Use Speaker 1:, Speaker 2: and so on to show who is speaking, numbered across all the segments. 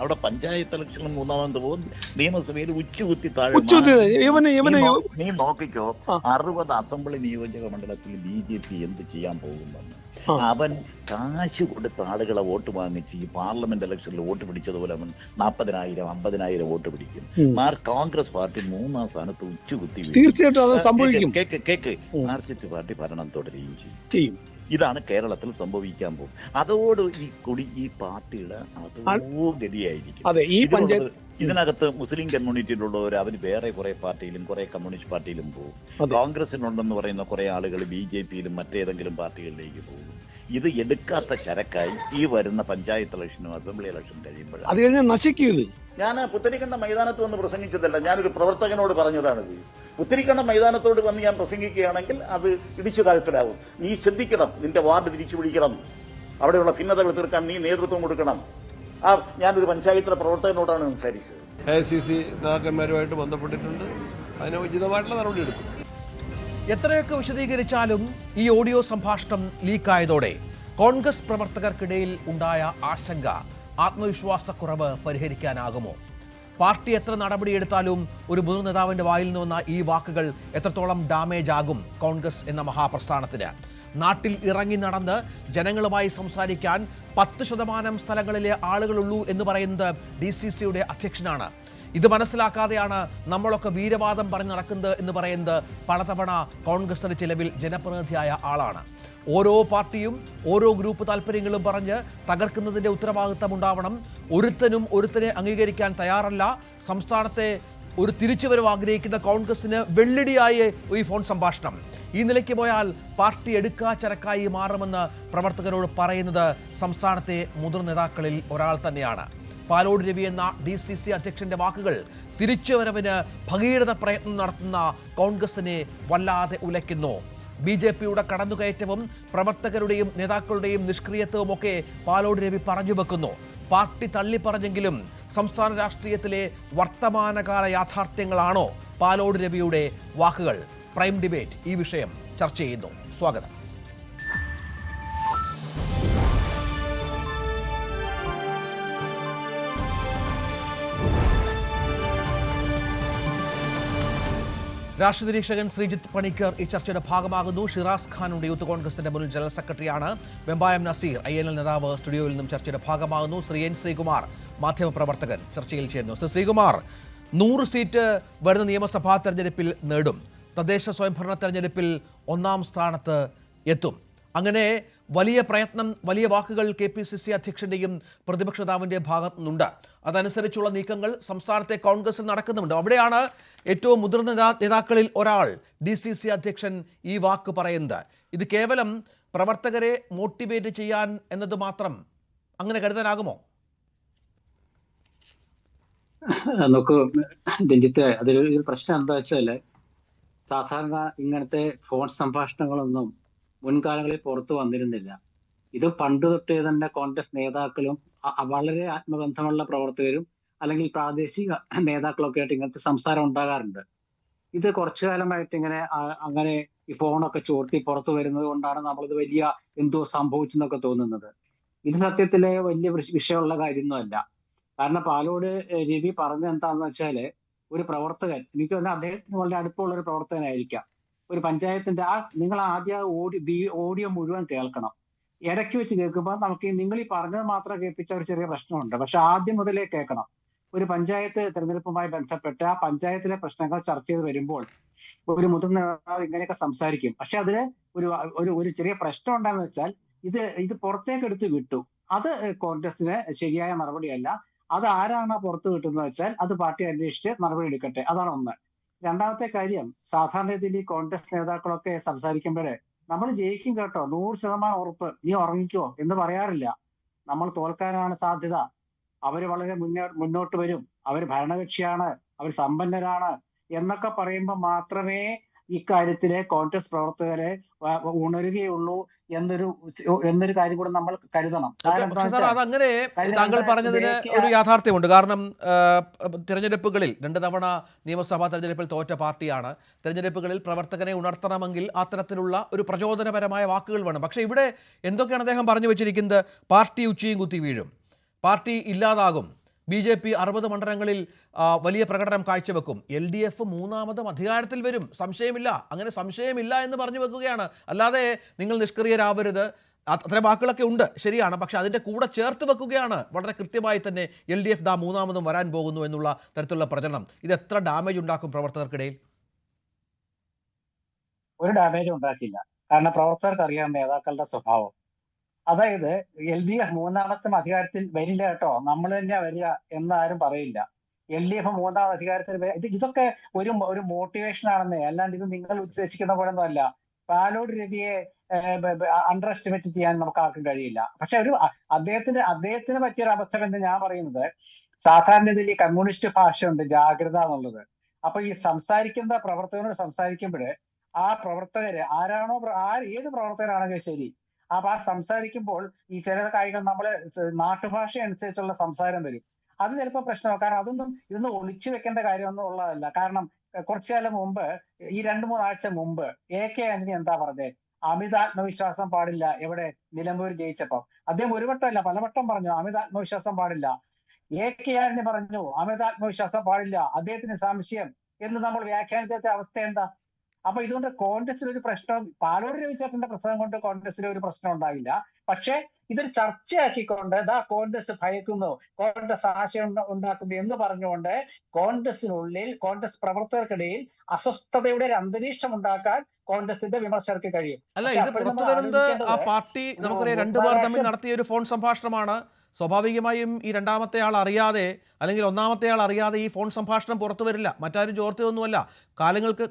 Speaker 1: അവിടെ പഞ്ചായത്ത് ഇലക്ഷനിൽ മൂന്നാമത് പോകും, നിയമസഭയിൽ ഉച്ചുകുത്തി താഴെ. നീ നോക്കിക്കോ, 60 അസംബ്ലി നിയോജക മണ്ഡലത്തിൽ BJP എന്ത് ചെയ്യാൻ പോകുമെന്ന്. അവൻ കാശ് കൊടുത്ത ആളുകളെ വോട്ട് വാങ്ങിച്ച് ഈ പാർലമെന്റ് ഇലക്ഷനിൽ വോട്ട് പിടിച്ചതുപോലെ അവൻ 40,000 50,000 വോട്ട് പിടിക്കും. കോൺഗ്രസ് പാർട്ടി 3-ാം സ്ഥാനത്ത് ഉച്ചുകുത്തി.
Speaker 2: തീർച്ചയായിട്ടും സംഭവിക്കും.
Speaker 1: മാർക്സിസ്റ്റ് പാർട്ടി ഭരണം തുടരുകയും ചെയ്യും. ഇതാണ് കേരളത്തിൽ സംഭവിക്കാൻ പോകും. അതോട് ഈ പാർട്ടിയുടെ അതോ ഗതിയായിരിക്കും. ഇതിനകത്ത് മുസ്ലിം കമ്മ്യൂണിറ്റിയിലുള്ളവർ അവർ വേറെ കുറെ പാർട്ടിയിലും കുറെ കമ്മ്യൂണിസ്റ്റ് പാർട്ടിയിലും പോകും. കോൺഗ്രസിനുണ്ടെന്ന് പറയുന്ന കുറെ ആളുകൾ BJPയിലും മറ്റേതെങ്കിലും പാർട്ടികളിലേക്ക് പോകും. ഇത് എടുക്കാത്ത ചരക്കായി ഈ വരുന്ന പഞ്ചായത്ത് ഇലക്ഷനും അസംബ്ലി ഇലക്ഷനും കഴിയുമ്പോഴാണ്
Speaker 2: അത് കഴിഞ്ഞാൽ നശിക്കും.
Speaker 1: ഞാൻ പുത്തരിക്കണ്ട മൈതാനത്ത് വന്ന് പ്രസംഗിച്ചതല്ല, ഞാനൊരു പ്രവർത്തകനോട് പറഞ്ഞതാണിത്. പുത്തരിക്കണ്ട മൈതാനത്തോട് വന്ന് ഞാൻ പ്രസംഗിക്കുകയാണെങ്കിൽ അത് ഇടിച്ചു താഴ്ത്തലാവും. നീ ശ്രദ്ധിക്കണം, നിന്റെ വാർഡ് തിരിച്ചു പിടിക്കണം, അവിടെയുള്ള ഭിന്നതകൾ തീർക്കാൻ നീ നേതൃത്വം കൊടുക്കണം. ഞാനൊരു പഞ്ചായത്തിലെ പ്രവർത്തകനോടാണ് സംസാരിച്ചത്.
Speaker 3: AICC നേതാക്കന്മാരുമായിട്ട് ബന്ധപ്പെട്ടിട്ടുണ്ട്, അതിന് ഉചിതമായിട്ടുള്ള നടപടി എടുക്കും.
Speaker 4: എത്രയൊക്കെ വിശദീകരിച്ചാലും ഈ ഓഡിയോ സംഭാഷണം ലീക്കായതോടെ കോൺഗ്രസ് പ്രവർത്തകർക്കിടയിൽ ഉണ്ടായ ആശങ്ക, ആത്മവിശ്വാസക്കുറവ് പരിഹരിക്കാനാകുമോ? പാർട്ടി എത്ര നടപടിയെടുത്താലും ഒരു മുതിർന്ന നേതാവിന്റെ വായിൽ നിന്ന് വന്ന ഈ വാക്കുകൾ എത്രത്തോളം ഡാമേജ് ആകും കോൺഗ്രസ് എന്ന മഹാപ്രസ്ഥാനത്തിന്? നാട്ടിൽ ഇറങ്ങി നടന്ന് ജനങ്ങളുമായി സംസാരിക്കാൻ 10% സ്ഥലങ്ങളിലെ ആളുകളുള്ളൂ എന്ന് പറയുന്നത് DCCയുടെ അധ്യക്ഷനാണ്. ഇത് മനസ്സിലാക്കാതെയാണ് നമ്മളൊക്കെ വീരവാദം പറഞ്ഞ് നടക്കുന്നത് എന്ന് പറയുന്നത് പലതവണ കോൺഗ്രസിന്റെ ചിലവിൽ ജനപ്രതിനിധിയായ ആളാണ്. ഓരോ പാർട്ടിയും ഓരോ ഗ്രൂപ്പ് താല്പര്യങ്ങളും പറഞ്ഞ് തകർക്കുന്നതിന്റെ ഉത്തരവാദിത്തം ഉണ്ടാവണം. ഒരുത്തനും ഒരുത്തനെ അംഗീകരിക്കാൻ തയ്യാറല്ല. സംസ്ഥാനത്തെ ഒരു തിരിച്ചുവരവ് ആഗ്രഹിക്കുന്ന കോൺഗ്രസിന് വെള്ളിടിയായി ഈ ഫോൺ സംഭാഷണം. ഈ നിലയ്ക്ക് പോയാൽ പാർട്ടി എടുക്കാച്ചരക്കായി മാറുമെന്ന് പ്രവർത്തകരോട് പറയുന്നത് സംസ്ഥാനത്തെ മുതിർന്ന നേതാക്കളിൽ ഒരാൾ തന്നെയാണ്. പാലോട് രവി എന്ന DCC അധ്യക്ഷന്റെ വാക്കുകൾ തിരിച്ചുവരവിന് ഭഗീരഥ പ്രയത്നം നടത്തുന്ന കോൺഗ്രസിനെ വല്ലാതെ ഉലയ്ക്കുന്നു. BJPയുടെ കടന്നുകയറ്റവും പ്രവർത്തകരുടെയും നേതാക്കളുടെയും നിഷ്ക്രിയത്വവുമൊക്കെ പാലോട് രവി പറഞ്ഞു വെക്കുന്നു. പാർട്ടി തള്ളിപ്പറഞ്ഞെങ്കിലും സംസ്ഥാന രാഷ്ട്രീയത്തിലെ വർത്തമാനകാല യാഥാർത്ഥ്യങ്ങളാണോ പാലോട് രവിയുടെ വാക്കുകൾ? പ്രൈം ഡിബേറ്റ് ഈ വിഷയം ചർച്ച ചെയ്യുന്നു. സ്വാഗതം. രാഷ്ട്രീയ നിരീക്ഷകൻ ശ്രീജിത്ത് പണിക്കർ ഈ ചർച്ചയുടെ ഭാഗമാകുന്നു. ഷിറാസ് ഖാനുണ്ട്, യൂത്ത് കോൺഗ്രസിന്റെ മുൻ ജനറൽ സെക്രട്ടറിയാണ്. വെമ്പായം നസീർ INL നേതാവ് സ്റ്റുഡിയോയിൽ നിന്നും ചർച്ചയുടെ ഭാഗമാകുന്നു. N ശ്രീകുമാർ മാധ്യമപ്രവർത്തകൻ ചർച്ചയിൽ ചേരുന്നു. ശ്രീകുമാർ, 100 സീറ്റ് വരുന്ന നിയമസഭാ തെരഞ്ഞെടുപ്പിൽ നേടും. തദ്ദേശ സ്വയംഭരണ തെരഞ്ഞെടുപ്പിൽ 1-ാം സ്ഥാനത്ത് എത്തും. അങ്ങനെ വലിയ പ്രയത്നം, വലിയ വാക്കുകൾ KPCC അധ്യക്ഷന്റെയും പ്രതിപക്ഷ നേതാവിൻ്റെയും ഭാഗത്തു നിന്നുണ്ട്. അതനുസരിച്ചുള്ള നീക്കങ്ങൾ സംസ്ഥാനത്തെ കോൺഗ്രസിൽ നടക്കുന്നുണ്ട്. അവിടെയാണ് ഏറ്റവും മുതിർന്ന നേതാക്കളിൽ ഒരാൾ DCC അധ്യക്ഷൻ ഈ വാക്ക് പറയുന്നത്. ഇത് കേവലം പ്രവർത്തകരെ മോട്ടിവേറ്റ് ചെയ്യാൻ എന്നത് മാത്രം അങ്ങനെ കരുതാനാകുമോ?
Speaker 5: നോക്കൂ രഞ്ജിത്ത്, അതൊരു പ്രശ്നം എന്താ വെച്ചാല്, സാധാരണ ഇങ്ങനത്തെ ഫോൺ സംഭാഷണങ്ങളൊന്നും മുൻകാലങ്ങളിൽ പുറത്തു വന്നിരുന്നില്ല. ഇത് പണ്ട് തൊട്ടേ തന്നെ കോൺഗ്രസ് നേതാക്കളും വളരെ ആത്മബന്ധമുള്ള പ്രവർത്തകരും അല്ലെങ്കിൽ പ്രാദേശിക നേതാക്കളൊക്കെ ആയിട്ട് ഇങ്ങനത്തെ സംസാരം ഉണ്ടാകാറുണ്ട്. ഇത് കുറച്ചു കാലമായിട്ട് അങ്ങനെ ഈ ഫോണൊക്കെ ചോർത്തി പുറത്തു വരുന്നത് കൊണ്ടാണ് നമ്മളിത് വലിയ എന്തോ സംഭവിച്ചെന്നൊക്കെ തോന്നുന്നത്. ഇത് സത്യത്തിലെ വലിയ വിഷയമുള്ള കാര്യമൊന്നുമല്ല. കാരണം പാലോട് രവി പറഞ്ഞത് എന്താണെന്ന് വെച്ചാല്, ഒരു പ്രവർത്തകൻ, എനിക്ക് തോന്നുന്നത് അദ്ദേഹത്തിന് വളരെ അടുപ്പമുള്ള ഒരു പ്രവർത്തകനായിരിക്കാം, ഒരു പഞ്ചായത്തിന്റെ നിങ്ങൾ ആദ്യം ഓഡിയോ മുഴുവൻ കേൾക്കണം. ഇടയ്ക്ക് വെച്ച് കേൾക്കുമ്പോൾ നമുക്ക് നിങ്ങൾ ഈ പറഞ്ഞത് മാത്രം കേൾപ്പിച്ച ഒരു ചെറിയ പ്രശ്നമുണ്ട്. പക്ഷെ ആദ്യം മുതലേ കേൾക്കണം. ഒരു പഞ്ചായത്ത് തെരഞ്ഞെടുപ്പുമായി ബന്ധപ്പെട്ട് ആ പഞ്ചായത്തിലെ പ്രശ്നങ്ങൾ ചർച്ച ചെയ്ത് വരുമ്പോൾ ഒരു മുതിർന്ന നേതാവ് ഇങ്ങനെയൊക്കെ സംസാരിക്കും. പക്ഷെ അതിന് ഒരു ചെറിയ പ്രശ്നം ഉണ്ടായെന്ന് വെച്ചാൽ ഇത് പുറത്തേക്ക് എടുത്ത് വിട്ടു. അത് കോൺഗ്രസിന് ശരിയായ നടപടിയല്ല. അത് ആരാണ് പുറത്തു വിട്ടുന്നത് വെച്ചാൽ അത് പാർട്ടി അന്വേഷിച്ച് നടപടി എടുക്കട്ടെ. അതാണ് ഒന്ന്. രണ്ടാമത്തെ കാര്യം, സാധാരണ രീതിയിൽ ഈ കോൺഗ്രസ് നേതാക്കളൊക്കെ സംസാരിക്കുമ്പോഴേ നമ്മൾ ജയിക്കും കേട്ടോ, 100% ഉറപ്പ്, നീ ഉറങ്ങിക്കോ എന്ന് പറയാറില്ല. നമ്മൾ തോൽക്കാനാണ് സാധ്യത, അവര് വളരെ മുന്നോട്ട് വരും, അവർ ഭരണകക്ഷിയാണ്, അവർ സമ്പന്നരാണ് എന്നൊക്കെ പറയുമ്പോൾ മാത്രമേ ഇക്കാര്യത്തിലെ കോൺഗ്രസ് പ്രവർത്തകരെ ഉണരുകയുള്ളൂ എന്നൊരു കാര്യം കൂടെ നമ്മൾ കരുതണം.
Speaker 4: അതങ്ങനെ താങ്കൾ പറഞ്ഞതിന് ഒരു യാഥാർത്ഥ്യമുണ്ട്. കാരണം തെരഞ്ഞെടുപ്പുകളിൽ 2 തവണ നിയമസഭാ തെരഞ്ഞെടുപ്പിൽ തോറ്റ പാർട്ടിയാണ്. തെരഞ്ഞെടുപ്പുകളിൽ പ്രവർത്തകനെ ഉണർത്തണമെങ്കിൽ അത്തരത്തിലുള്ള ഒരു പ്രചോദനപരമായ വാക്കുകൾ വേണം. പക്ഷേ ഇവിടെ എന്തൊക്കെയാണ് അദ്ദേഹം പറഞ്ഞു വെച്ചിരിക്കുന്നത്? പാർട്ടി ഉച്ചയും കുത്തി വീഴും, പാർട്ടി ഇല്ലാതാകും, BJP 60 മണ്ഡലങ്ങളിൽ വലിയ പ്രകടനം കാഴ്ചവെക്കും. LDF മൂന്നാമതും അധികാരത്തിൽ വരും, സംശയമില്ല. അങ്ങനെ സംശയമില്ല എന്ന് പറഞ്ഞു വെക്കുകയാണ്. അല്ലാതെ നിങ്ങൾ നിഷ്ക്രിയരാവരുത്, അത്തരം വാക്കുകളൊക്കെ ഉണ്ട്, ശരിയാണ്. പക്ഷെ അതിൻ്റെ കൂടെ ചേർത്ത് വെക്കുകയാണ് വളരെ കൃത്യമായി തന്നെ LDF മൂന്നാമതും വരാൻ പോകുന്നു എന്നുള്ള തരത്തിലുള്ള പ്രചരണം. ഇത് എത്ര ഡാമേജ് ഉണ്ടാക്കും പ്രവർത്തകർക്കിടയിൽ?
Speaker 6: ഒരു ഡാമേജും ഉണ്ടാക്കില്ല. കാരണം പ്രവർത്തകർക്ക് അറിയാം നേതാക്കളുടെ സ്വഭാവം. അതായത് LDF മൂന്നാമത്തെ അധികാരത്തിൽ വരില്ല കേട്ടോ, നമ്മൾ തന്നെ വരിക എന്നാരും പറയില്ല. LDF മൂന്നാമത് അധികാരത്തിൽ ഇതൊക്കെ ഒരു മോട്ടിവേഷൻ ആണെന്നേ, അല്ലാണ്ട് ഇത് നിങ്ങൾ ഉദ്ദേശിക്കുന്ന പോലെ ഒന്നും അല്ല. പാലോട് രവിയെ അണ്ടർ എസ്റ്റിമേറ്റ് ചെയ്യാൻ നമുക്ക് ആർക്കും കഴിയില്ല. പക്ഷെ അദ്ദേഹത്തിന് പറ്റിയൊരു അബദ്ധം എന്ന് ഞാൻ പറയുന്നത്, സാധാരണ ഇതിൽ ഈ കമ്മ്യൂണിസ്റ്റ് ഭാഷയുണ്ട് ജാഗ്രത എന്നുള്ളത്. അപ്പൊ ഈ സംസാരിക്കുന്ന പ്രവർത്തകരോട് സംസാരിക്കുമ്പോൾ ആ പ്രവർത്തകര് ആരാണോ ഏത് പ്രവർത്തകരാണെങ്കിലും ശരി, അപ്പൊ ആ സംസാരിക്കുമ്പോൾ ഈ ചില കാര്യങ്ങൾ നമ്മള് നാട്ടുഭാഷ അനുസരിച്ചുള്ള സംസാരം വരും. അത് ചിലപ്പോൾ പ്രശ്നമാണ്. കാരണം ഇതൊന്നും ഒളിച്ചു വെക്കേണ്ട കാര്യമൊന്നും ഉള്ളതല്ല. കാരണം കുറച്ചു കാലം മുമ്പ്, ഈ 2-3 ആഴ്ച മുമ്പ് AK ആന്റണി എന്താ പറഞ്ഞത്? അമിതാത്മവിശ്വാസം പാടില്ല. എവിടെ? നിലമ്പൂർ ജയിച്ചപ്പോ അദ്ദേഹം ഒരു വട്ടമല്ല പലവട്ടം പറഞ്ഞു അമിതാത്മവിശ്വാസം പാടില്ല. AK ആന്റണി പറഞ്ഞു അമിതാത്മവിശ്വാസം പാടില്ല, അദ്ദേഹത്തിന് സംശയം എന്ന് നമ്മൾ വ്യാഖ്യാനിച്ച അവസ്ഥ എന്താ? അപ്പൊ ഇതുകൊണ്ട് കോൺഗ്രസിൽ ഒരു പ്രശ്നം, പാലോട് രവിചേട്ടന്റെ പ്രസംഗം കൊണ്ട് കോൺഗ്രസിൽ ഒരു പ്രശ്നം ഉണ്ടായില്ല. പക്ഷെ ഇതൊരു ചർച്ചയാക്കിക്കൊണ്ട് കോൺഗ്രസ് ഭയക്കുന്നു, കോൺഗ്രസ് ആശയം ഉണ്ടാക്കുന്നു എന്ന് പറഞ്ഞുകൊണ്ട് കോൺഗ്രസിനുള്ളിൽ, കോൺഗ്രസ് പ്രവർത്തകർക്കിടയിൽ അസ്വസ്ഥതയുടെ ഒരു അന്തരീക്ഷം ഉണ്ടാക്കാൻ കോൺഗ്രസിന്റെ വിമർശകർക്ക് കഴിയും.
Speaker 4: അല്ല, ഇത് പുറത്തു വരുന്നത് ആ പാർട്ടി നമുക്കറിയാം 2 പേർ തമ്മിൽ നടത്തിയ ഒരു ഫോൺ സംഭാഷണമാണ്. സ്വാഭാവികമായും ഈ രണ്ടാമത്തെ ആൾ അറിയാതെ അല്ലെങ്കിൽ ഒന്നാമത്തെ ആൾ അറിയാതെ ഈ ഫോൺ സംഭാഷണം പുറത്തു വരില്ല. മറ്റാരും ചോർത്തിയൊന്നുമല്ല.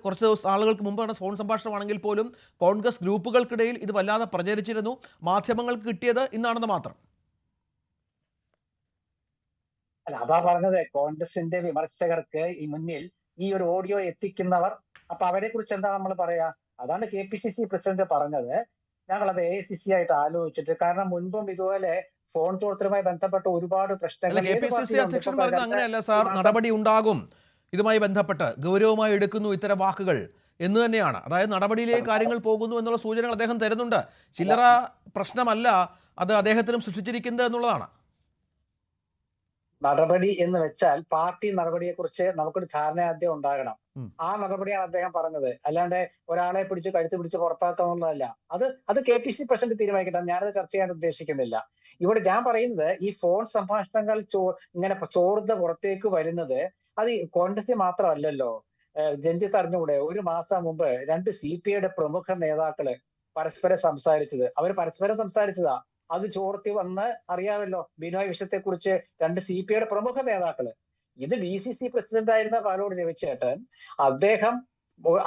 Speaker 4: കുറച്ച് ആളുകൾക്ക് മുമ്പാണ് ഫോൺ സംഭാഷണമാണെങ്കിൽ പോലും കോൺഗ്രസ് ഗ്രൂപ്പുകൾക്കിടയിൽ ഇത് വല്ലാതെ പ്രചരിച്ചിരുന്നു. മാധ്യമങ്ങൾക്ക് കിട്ടിയത് ഇന്നാണെന്ന് മാത്രം.
Speaker 6: അല്ല, അതാ പറഞ്ഞത്, കോൺഗ്രസിന്റെ വിമർശകർക്ക് ഈ മുന്നിൽ ഈ ഒരു ഓഡിയോ എത്തിക്കുന്നവർ, അപ്പൊ അവരെ കുറിച്ച് എന്താ നമ്മൾ പറയാ? അതാണ് KPCC പ്രസിഡന്റ് പറഞ്ഞത്. ഞങ്ങളത് AICC ആയിട്ട് ആലോചിച്ചിട്ട്, കാരണം മുൻപും ഇതുപോലെ ഫോൺ ചോർത്തലുമായി ബന്ധപ്പെട്ട ഒരുപാട് പ്രശ്നങ്ങൾ
Speaker 4: KPCC അധ്യക്ഷൻ പറഞ്ഞത് അങ്ങനെയല്ല സാർ, നടപടി ഉണ്ടാകും, ഇതുമായി ബന്ധപ്പെട്ട് ഗൗരവമായി എടുക്കുന്നു ഇത്തരം വാക്കുകൾ എന്ന് തന്നെയാണ്. അതായത് നടപടിയിലേക്ക് കാര്യങ്ങൾ പോകുന്നു എന്നുള്ള സൂചനകൾ അദ്ദേഹം തരുന്നുണ്ട്. ചില്ലറ പ്രശ്നമല്ല അത് അദ്ദേഹത്തിനും സൃഷ്ടിച്ചിരിക്കുന്നത് എന്നുള്ളതാണ്.
Speaker 6: നടപടി എന്ന് വെച്ചാൽ പാർട്ടി നടപടിയെ കുറിച്ച് നമുക്കൊരു ധാരണ ആദ്യം ഉണ്ടാകണം. ആ നടപടിയാണ് അദ്ദേഹം പറഞ്ഞത്. അല്ലാണ്ട് ഒരാളെ കഴുത്ത് പിടിച്ച് പുറത്താക്കുക എന്നുള്ളതല്ല. അത് KPCC പ്രസിഡന്റ് തീരുമാനിക്കട്ടെ. ഞാനത് ചർച്ച ചെയ്യാൻ ഉദ്ദേശിക്കുന്നില്ല. ഇവിടെ ഞാൻ പറയുന്നത്, ഈ ഫോൺ സംഭാഷണങ്ങൾ ഇങ്ങനെ ചോർന്ന് പുറത്തേക്ക് വരുന്നത് അത് കോൺഗ്രസിൽ മാത്രമല്ലല്ലോ. രഞ്ജിത്ത് അറിഞ്ഞുകൂടെ, ഒരു മാസം മുമ്പ് 2 CPIയുടെ പ്രമുഖ നേതാക്കള് പരസ്പരം സംസാരിച്ചതാ. അത് ചോർത്തി വന്ന് അറിയാമല്ലോ, ബിനോയ് വിഷയത്തെ കുറിച്ച് 2 CPIയുടെ പ്രമുഖ നേതാക്കള്. ഇത് DCC പ്രസിഡന്റ് ആയിരുന്ന പാലോട് രവിചേട്ടൻ,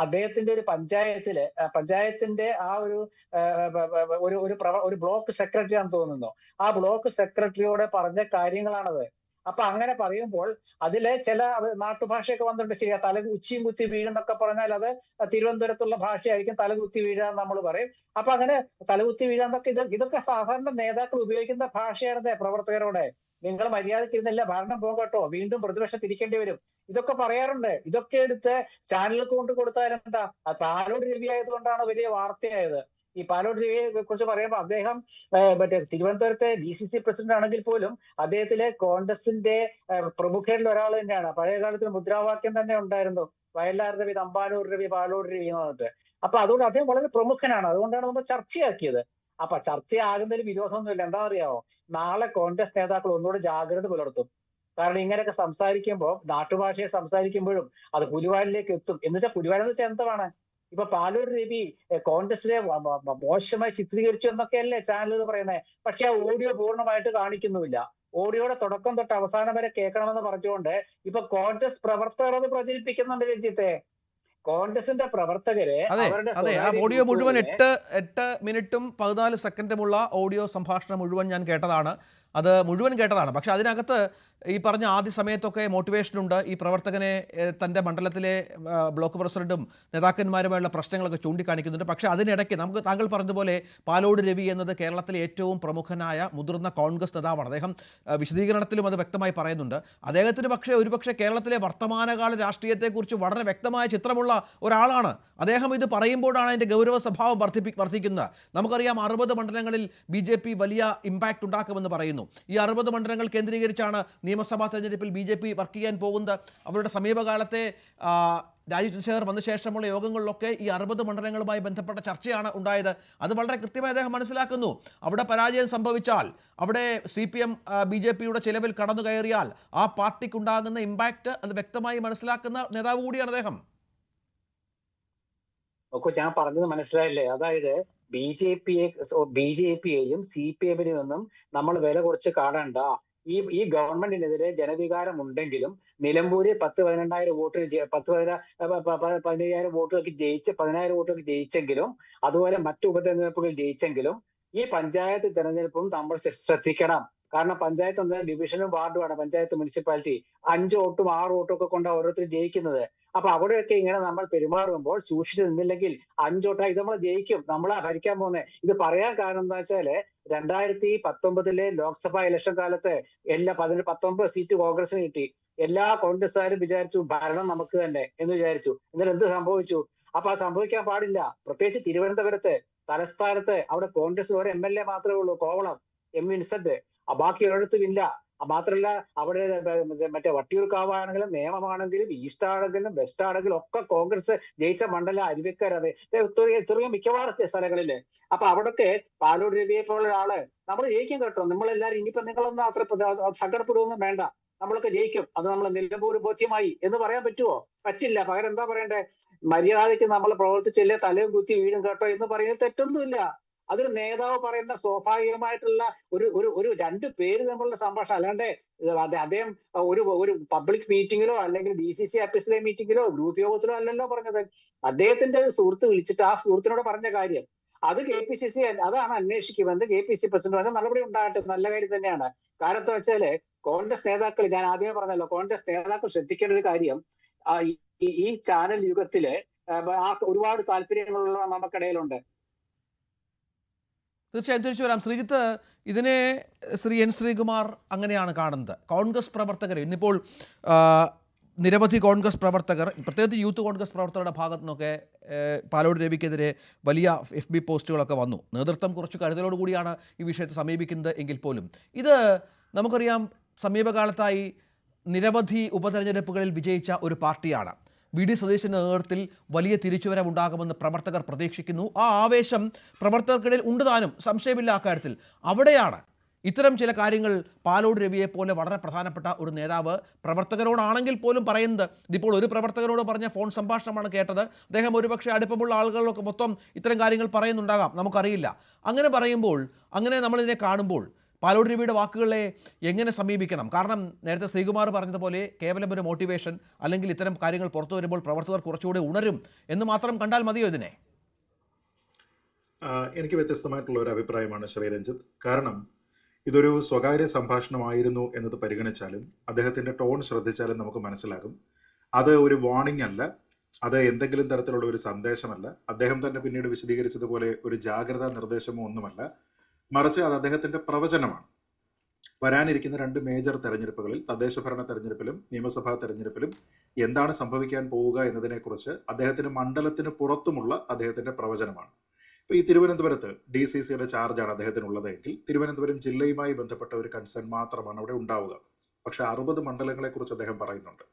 Speaker 6: അദ്ദേഹത്തിന്റെ ഒരു പഞ്ചായത്തിന്റെ ആ ഒരു ബ്ലോക്ക് സെക്രട്ടറി ആണെന്ന് തോന്നുന്നു. ആ ബ്ലോക്ക് സെക്രട്ടറിയോട് പറഞ്ഞ കാര്യങ്ങളാണത്. അപ്പൊ അങ്ങനെ പറയുമ്പോൾ അതിലെ ചില നാട്ടുഭാഷയൊക്കെ വന്നിട്ടുണ്ട്. ശരിയാ, ഉച്ചിയും കുത്തി വീഴെന്നൊക്കെ പറഞ്ഞാൽ അത് തിരുവനന്തപുരത്തുള്ള ഭാഷയായിരിക്കും. തലകുത്തി വീഴാന്ന് നമ്മൾ പറയും. അപ്പൊ അങ്ങനെ തലകുത്തി വീഴാന്നൊക്കെ ഇതൊക്കെ സാധാരണ നേതാക്കൾ ഉപയോഗിക്കുന്ന ഭാഷയാണ് പ്രവർത്തകരോടെ. നിങ്ങൾ മര്യാദക്കിരുന്നില്ല, ഭരണം പോകട്ടോ, വീണ്ടും പ്രതിപക്ഷം തിരിക്കേണ്ടി വരും, ഇതൊക്കെ പറയാറുണ്ട്. ഇതൊക്കെ എടുത്ത് ചാനലുകൾക്ക് കൊണ്ട് കൊടുത്താലും എന്താ? പാലോട് രവി ആയതുകൊണ്ടാണ് വലിയ വാർത്തയായത്. ഈ പാലോട് രവിയെ കുറിച്ച് പറയുമ്പോൾ അദ്ദേഹം തിരുവനന്തപുരത്തെ DCC പ്രസിഡന്റ് ആണെങ്കിൽ പോലും അദ്ദേഹത്തിലെ കോൺഗ്രസിന്റെ പ്രമുഖരിൽ ഒരാൾ തന്നെയാണ്. പഴയ കാലത്ത് മുദ്രാവാക്യം തന്നെ ഉണ്ടായിരുന്നു, വയലാർ രവി, തമ്പാനൂർ രവി, പാലോട് രവി എന്ന് പറഞ്ഞിട്ട്. അപ്പൊ അതുകൊണ്ട് അദ്ദേഹം വളരെ പ്രമുഖനാണ്. അതുകൊണ്ടാണ് നമ്മൾ ചർച്ചയാക്കിയത്. അപ്പൊ ചർച്ചയാകുന്നതിൽ വിരോധമൊന്നുമില്ല. എന്താണെന്നറിയാമോ? നാളെ കോൺഗ്രസ് നേതാക്കൾ ഒന്നുകൂടെ ജാഗ്രത പുലർത്തും. കാരണം ഇങ്ങനെയൊക്കെ സംസാരിക്കുമ്പോൾ, നാട്ടുഭാഷയെ സംസാരിക്കുമ്പോഴും അത് പുലിവാലിലേക്ക് എത്തും. എന്ന് വെച്ചാൽ പുലിവാലി എന്ന് വെച്ചാൽ എന്താണ്? ഇപ്പൊ പാലോട് രവി കോൺഗ്രസിനെ മോശമായി ചിത്രീകരിച്ചു എന്നൊക്കെയല്ലേ ചാനലുകൾ പറയുന്നത്. പക്ഷെ ആ ഓഡിയോ പൂർണ്ണമായിട്ട് കാണിക്കുന്നുമില്ല. ഓഡിയോയുടെ തുടക്കം തൊട്ട് അവസാനം വരെ കേൾക്കണമെന്ന് പറഞ്ഞുകൊണ്ട് ഇപ്പൊ കോൺഗ്രസ് പ്രവർത്തകർ അത് പ്രചരിപ്പിക്കുന്നുണ്ട്. രഞ്ജിത്തെ, കോൺഗ്രസിന്റെ പ്രവർത്തകരെ
Speaker 4: ആ ഓഡിയോ മുഴുവൻ 8 മിനിറ്റും 14 സെക്കൻഡുമുള്ള ഓഡിയോ സംഭാഷണം മുഴുവൻ ഞാൻ കേട്ടതാണ്. അത് മുഴുവൻ കേട്ടതാണ്. പക്ഷെ അതിനകത്ത് ഈ പറഞ്ഞ ആദ്യ സമയത്തൊക്കെ മോട്ടിവേഷനുണ്ട്. ഈ പ്രവർത്തകനെ തൻ്റെ മണ്ഡലത്തിലെ ബ്ലോക്ക് പ്രസിഡന്റും നേതാക്കന്മാരുമായുള്ള പ്രശ്നങ്ങളൊക്കെ ചൂണ്ടിക്കാണിക്കുന്നുണ്ട്. പക്ഷേ അതിനിടയ്ക്ക് താങ്കൾ പറഞ്ഞതുപോലെ പാലോട് രവി എന്നത് കേരളത്തിലെ ഏറ്റവും പ്രമുഖനായ മുതിർന്ന കോൺഗ്രസ് നേതാവാണ്. അദ്ദേഹം വിശദീകരണത്തിലും അത് വ്യക്തമായി പറയുന്നുണ്ട്. അദ്ദേഹത്തിന് ഒരുപക്ഷെ കേരളത്തിലെ വർത്തമാനകാല രാഷ്ട്രീയത്തെക്കുറിച്ച് വളരെ വ്യക്തമായ ചിത്രമുള്ള ഒരാളാണ്. അദ്ദേഹം ഇത് പറയുമ്പോഴാണ് അതിൻ്റെ ഗൗരവ സ്വഭാവം വർദ്ധിക്കുന്നത്. നമുക്കറിയാം 60 മണ്ഡലങ്ങളിൽ BJP വലിയ ഇമ്പാക്റ്റ് ഉണ്ടാക്കുമെന്ന് പറയുന്നു. ഈ 60 മണ്ഡലങ്ങൾ കേന്ദ്രീകരിച്ചാണ് നിയമസഭാ തെരഞ്ഞെടുപ്പിൽ BJP വർക്ക് ചെയ്യാൻ പോകുന്നത്. അവരുടെ സമീപകാലത്തെ രാജീവ് ചന്ദ്രശേഖർ വന്ന ശേഷമുള്ള യോഗങ്ങളിലൊക്കെ ഈ 60 മണ്ഡലങ്ങളുമായി ബന്ധപ്പെട്ട ചർച്ചയാണ് ഉണ്ടായത്. അത് വളരെ കൃത്യമായി അദ്ദേഹം മനസ്സിലാക്കുന്നു. അവിടെ പരാജയം സംഭവിച്ചാൽ, അവിടെ CPM BJPയുടെ ചിലവിൽ കടന്നു കയറിയാൽ ആ പാർട്ടിക്കുണ്ടാകുന്ന ഇമ്പാക്റ്റ് അത് വ്യക്തമായി മനസ്സിലാക്കുന്ന നേതാവ് കൂടിയാണ് അദ്ദേഹം.
Speaker 6: ഒക്കെ ഞാൻ പറഞ്ഞത് മനസ്സിലായില്ലേ? അതായത് BJPയെയും CPMനെയും ഒന്നും നമ്മൾ വില കുറച്ച് കാണണ്ട. ഈ ഗവൺമെന്റിനെതിരെ ജനവികാരം ഉണ്ടെങ്കിലും നിലമ്പൂര് 10-12 വോട്ടിന് 15,000 വോട്ടുകൾക്ക് ജയിച്ച് 10,000 വോട്ടുകൾക്ക് ജയിച്ചെങ്കിലും, അതുപോലെ മറ്റു ഉപതെരഞ്ഞെടുപ്പുകൾ ജയിച്ചെങ്കിലും, ഈ പഞ്ചായത്ത് തെരഞ്ഞെടുപ്പും നമ്മൾ ശ്രദ്ധിക്കണം. കാരണം പഞ്ചായത്ത് എന്തായാലും ഡിവിഷനും വാർഡുമാണ് പഞ്ചായത്ത് മുനിസിപ്പാലിറ്റി. 5 വോട്ടും 6 വോട്ടും ഒക്കെ കൊണ്ടാണ് ഓരോരുത്തർ ജയിക്കുന്നത്. അപ്പൊ അവിടെയൊക്കെ ഇങ്ങനെ നമ്മൾ പെരുമാറുമ്പോൾ സൂക്ഷിച്ചു നിന്നില്ലെങ്കിൽ 5 വോട്ടാ ഇത് നമ്മൾ ജയിക്കും, നമ്മളാ ഭരിക്കാൻ പോകുന്നത്. ഇത് പറയാൻ കാരണം എന്താ വെച്ചാല് 2019 ലോക്സഭാ ഇലക്ഷൻ കാലത്ത് എല്ലാ 19 സീറ്റ് കോൺഗ്രസിന് കിട്ടി. എല്ലാ കോൺഗ്രസ്സുകാരും വിചാരിച്ചു ഭരണം നമുക്ക് തന്നെ എന്ന് വിചാരിച്ചു. എന്നാൽ എന്ത് സംഭവിച്ചു? അപ്പൊ അത് സംഭവിക്കാൻ പാടില്ല. പ്രത്യേകിച്ച് തിരുവനന്തപുരത്ത് തലസ്ഥാനത്ത് അവിടെ കോൺഗ്രസ് ഒരു MLA മാത്രമേ ഉള്ളൂ, കോവളം M. വിൻസെന്റ്. ബാക്കി ഒരിടത്തും ഇല്ല. മാത്രമല്ല അവിടെ മറ്റേ വട്ടിയൂർക്കാവാണെങ്കിലും നേമമാണെങ്കിലും ഈസ്റ്റ് ആണെങ്കിലും വെസ്റ്റ് ആണെങ്കിലും ഒക്കെ കോൺഗ്രസ് ജയിച്ച മണ്ഡലം അരുവിക്കര, അതെ ചെറിയ മിക്കവാറും സ്ഥലങ്ങളില്. അപ്പൊ അവിടൊക്കെ പാലോട് രവിയെ പോലുള്ള ഒരാള് നമ്മൾ ജയിക്കും കേട്ടോ. നമ്മളെല്ലാരും ഇനിയിപ്പോ നിങ്ങളൊന്നും അത്ര സങ്കടപ്പെടുകയൊന്നും വേണ്ട, നമ്മളൊക്കെ ജയിക്കും, അത് നമ്മൾ നിലമ്പൂർ ബോധ്യമായി എന്ന് പറയാൻ പറ്റുമോ? പറ്റില്ല. പകരം എന്താ പറയണ്ടേ? മര്യാദയ്ക്ക് നമ്മൾ പ്രവർത്തിച്ചില്ലേ തലയും കുത്തി വീഴും കേട്ടോ എന്ന് പറയുന്നത് തെറ്റൊന്നുമില്ല. അതൊരു നേതാവ് പറയുന്ന സ്വാഭാവികമായിട്ടുള്ള ഒരു 2 പേര് തമ്മിലുള്ള സംഭാഷണം. അല്ലാണ്ട് അദ്ദേഹം ഒരു പബ്ലിക് മീറ്റിങ്ങിലോ അല്ലെങ്കിൽ DCC ഓഫീസിലെ മീറ്റിങ്ങിലോ ഗ്രൂപ്പ് യോഗത്തിലോ അല്ലല്ലോ പറഞ്ഞത്. അദ്ദേഹത്തിന്റെ ഒരു സുഹൃത്ത് വിളിച്ചിട്ട് ആ സുഹൃത്തിനോട് പറഞ്ഞ കാര്യം അത് KPCC അതാണ് അന്വേഷിക്കുമെന്ന് KPCC പ്രസിഡന്റ് പറഞ്ഞ നടപടി ഉണ്ടാകട്ടെ, നല്ല കാര്യം തന്നെയാണ്. കാരണം എന്താ വെച്ചാല് കോൺഗ്രസ് നേതാക്കൾ, ഞാൻ ആദ്യമേ പറഞ്ഞല്ലോ, കോൺഗ്രസ് നേതാക്കൾ ശ്രദ്ധിക്കേണ്ട ഒരു കാര്യം, ഈ ചാനൽ യുഗത്തില് ഒരുപാട് താല്പര്യങ്ങളുള്ള നമുക്കിടയിലുണ്ട്.
Speaker 4: തീർച്ചയായും തിരിച്ചു വരാം. ശ്രീജിത്ത്, ഇതിനെ ശ്രീ N. ശ്രീകുമാർ അങ്ങനെയാണ് കാണുന്നത്. കോൺഗ്രസ് പ്രവർത്തകർ ഇന്നിപ്പോൾ നിരവധി കോൺഗ്രസ് പ്രവർത്തകർ, പ്രത്യേകിച്ച് യൂത്ത് കോൺഗ്രസ് പ്രവർത്തകരുടെ ഭാഗത്തു നിന്നൊക്കെ പാലോട് രവിക്കെതിരെ വലിയ FB പോസ്റ്റുകളൊക്കെ വന്നു. നേതൃത്വം കുറച്ച് കരുതലോട് കൂടിയാണ് ഈ വിഷയത്തെ സമീപിക്കുന്നത് എങ്കിൽ പോലും ഇത് നമുക്കറിയാം, സമീപകാലത്തായി നിരവധി ഉപതെരഞ്ഞെടുപ്പുകളിൽ വിജയിച്ച ഒരു പാർട്ടിയാണ്. VD സതീശൻ്റെ നേതൃത്വത്തിൽ വലിയ തിരിച്ചുവരവുണ്ടാകുമെന്ന് പ്രവർത്തകർ പ്രതീക്ഷിക്കുന്നു. ആ ആവേശം പ്രവർത്തകർക്കിടയിൽ ഉണ്ട് താനും, സംശയമില്ല അക്കാര്യത്തിൽ. അവിടെയാണ് ഇത്തരം ചില കാര്യങ്ങൾ പാലോട് രവിയെ പോലെ വളരെ പ്രധാനപ്പെട്ട ഒരു നേതാവ് പ്രവർത്തകരോടാണെങ്കിൽ പോലും പറയുന്നത്. ഇതിപ്പോൾ ഒരു പ്രവർത്തകരോട് പറഞ്ഞ ഫോൺ സംഭാഷണമാണ് കേട്ടത്. അദ്ദേഹം ഒരുപക്ഷെ അടുപ്പമുള്ള ആളുകളൊക്കെ മൊത്തം ഇത്തരം കാര്യങ്ങൾ പറയുന്നുണ്ടാകാം, നമുക്കറിയില്ല. അങ്ങനെ പറയുമ്പോൾ, അങ്ങനെ നമ്മളിതിനെ കാണുമ്പോൾ പാലോട് രവിയുടെ വാക്കുകളെ എങ്ങനെ സമീപിക്കണം? കാരണം നേരത്തെ ശ്രീകുമാർ പറഞ്ഞതുപോലെ കേവലം ഒരു മോട്ടിവേഷൻ അല്ലെങ്കിൽ ഇത്തരം കാര്യങ്ങൾ പുറത്തു വരുമ്പോൾ പ്രവർത്തകർ കുറച്ചുകൂടി ഉണരും എന്ന് മാത്രം കണ്ടാൽ മതിയോ ഇതിനെ?
Speaker 7: എനിക്ക് വ്യത്യസ്തമായിട്ടുള്ള ഒരു അഭിപ്രായമാണ് ശ്രീ രഞ്ജിത്ത്. കാരണം ഇതൊരു സ്വകാര്യ സംഭാഷണമായിരുന്നു എന്നത് പരിഗണിച്ചാലും അദ്ദേഹത്തിൻ്റെ ടോൺ ശ്രദ്ധിച്ചാലും നമുക്ക് മനസ്സിലാകും അത് ഒരു വാർണിംഗ് അല്ല, അത് എന്തെങ്കിലും തരത്തിലുള്ള ഒരു സന്ദേശമല്ല, അദ്ദേഹം തന്നെ പിന്നീട് വിശദീകരിച്ചതുപോലെ ഒരു ജാഗ്രതാ നിർദ്ദേശമോ ഒന്നുമല്ല, മറിച്ച് അത് അദ്ദേഹത്തിന്റെ പ്രവചനമാണ്. വരാനിരിക്കുന്ന 2 മേജർ തെരഞ്ഞെടുപ്പുകളിൽ, തദ്ദേശ ഭരണ തെരഞ്ഞെടുപ്പിലും നിയമസഭാ തെരഞ്ഞെടുപ്പിലും എന്താണ് സംഭവിക്കാൻ പോവുക എന്നതിനെക്കുറിച്ച് അദ്ദേഹത്തിന് മണ്ഡലത്തിന് പുറത്തുമുള്ള അദ്ദേഹത്തിന്റെ പ്രവചനമാണ്. ഇപ്പോൾ ഈ തിരുവനന്തപുരത്ത് DCCയുടെ ചാർജാണ് അദ്ദേഹത്തിനുള്ളതെങ്കിൽ തിരുവനന്തപുരം ജില്ലയുമായി ബന്ധപ്പെട്ട ഒരു കൺസേൺ മാത്രമാണ് അവിടെ ഉണ്ടാവുക. പക്ഷെ 60 മണ്ഡലങ്ങളെക്കുറിച്ച് അദ്ദേഹം പറയുന്നുണ്ട്.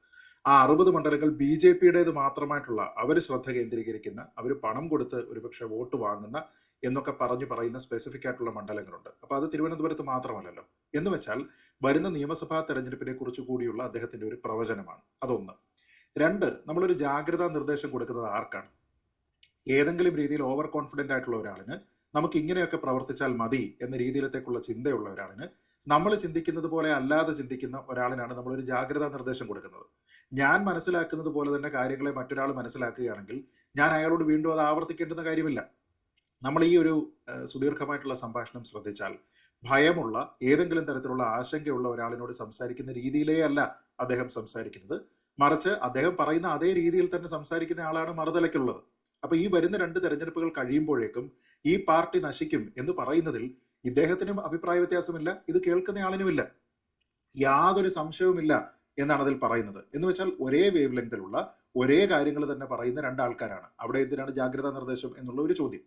Speaker 7: ആ 60 മണ്ഡലങ്ങൾ BJPയുടേത് മാത്രമായിട്ടുള്ള, അവർ ശ്രദ്ധ കേന്ദ്രീകരിക്കുന്ന, അവർ പണം കൊടുത്ത് ഒരുപക്ഷെ വോട്ട് വാങ്ങുന്ന എന്നൊക്കെ പറയുന്ന സ്പെസിഫിക് ആയിട്ടുള്ള മണ്ഡലങ്ങളുണ്ട്. അപ്പോൾ അത് തിരുവനന്തപുരത്ത് മാത്രമല്ലല്ലോ. എന്ന് വെച്ചാൽ വരുന്ന നിയമസഭാ തെരഞ്ഞെടുപ്പിനെ കുറിച്ച് കൂടിയുള്ള അദ്ദേഹത്തിന്റെ ഒരു പ്രവചനമാണ്. അതൊന്ന്. 2, നമ്മളൊരു ജാഗ്രതാ നിർദ്ദേശം കൊടുക്കുന്നത് ആർക്കാണ്? ഏതെങ്കിലും രീതിയിൽ ഓവർ കോൺഫിഡൻ്റ് ആയിട്ടുള്ള ഒരാളിന്, നമുക്ക് ഇങ്ങനെയൊക്കെ പ്രവർത്തിച്ചാൽ മതി എന്ന രീതിയിലത്തേക്കുള്ള ചിന്തയുള്ള ഒരാളിന്, നമ്മൾ ചിന്തിക്കുന്നത് പോലെ അല്ലാതെ ചിന്തിക്കുന്ന ഒരാളിനാണ് നമ്മളൊരു ജാഗ്രതാ നിർദ്ദേശം കൊടുക്കുന്നത്. ഞാൻ മനസ്സിലാക്കുന്നത് പോലെ തന്നെ കാര്യങ്ങളെ മറ്റൊരാൾ മനസ്സിലാക്കുകയാണെങ്കിൽ ഞാൻ അയാളോട് വീണ്ടും അത് ആവർത്തിക്കേണ്ടുന്ന കാര്യമില്ല. നമ്മൾ ഈ ഒരു സുദീർഘമായിട്ടുള്ള സംഭാഷണം ശ്രദ്ധിച്ചാൽ ഭയമുള്ള, ഏതെങ്കിലും തരത്തിലുള്ള ആശങ്കയുള്ള ഒരാളിനോട് സംസാരിക്കുന്ന രീതിയിലേ അല്ല അദ്ദേഹം സംസാരിക്കുന്നത്. മറിച്ച് അദ്ദേഹം പറയുന്ന അതേ രീതിയിൽ തന്നെ സംസാരിക്കുന്ന ആളാണ് മറുതലയ്ക്കുള്ളത്. അപ്പൊ ഈ വരുന്ന 2 തെരഞ്ഞെടുപ്പുകൾ കഴിയുമ്പോഴേക്കും ഈ പാർട്ടി നശിക്കും എന്ന് പറയുന്നതിൽ ഇദ്ദേഹത്തിനും അഭിപ്രായ വ്യത്യാസമില്ല, ഇത് കേൾക്കുന്ന ആളിനുമില്ല, യാതൊരു സംശയവുമില്ല എന്നാണ് അതിൽ പറയുന്നത്. എന്ന് വെച്ചാൽ ഒരേ വേവ് ലെങ്തിലുള്ള ഒരേ കാര്യങ്ങൾ തന്നെ പറയുന്ന 2 ആൾക്കാരാണ്. അവിടെ എന്തിനാണ് ജാഗ്രതാ നിർദ്ദേശം എന്നുള്ള ഒരു ചോദ്യം.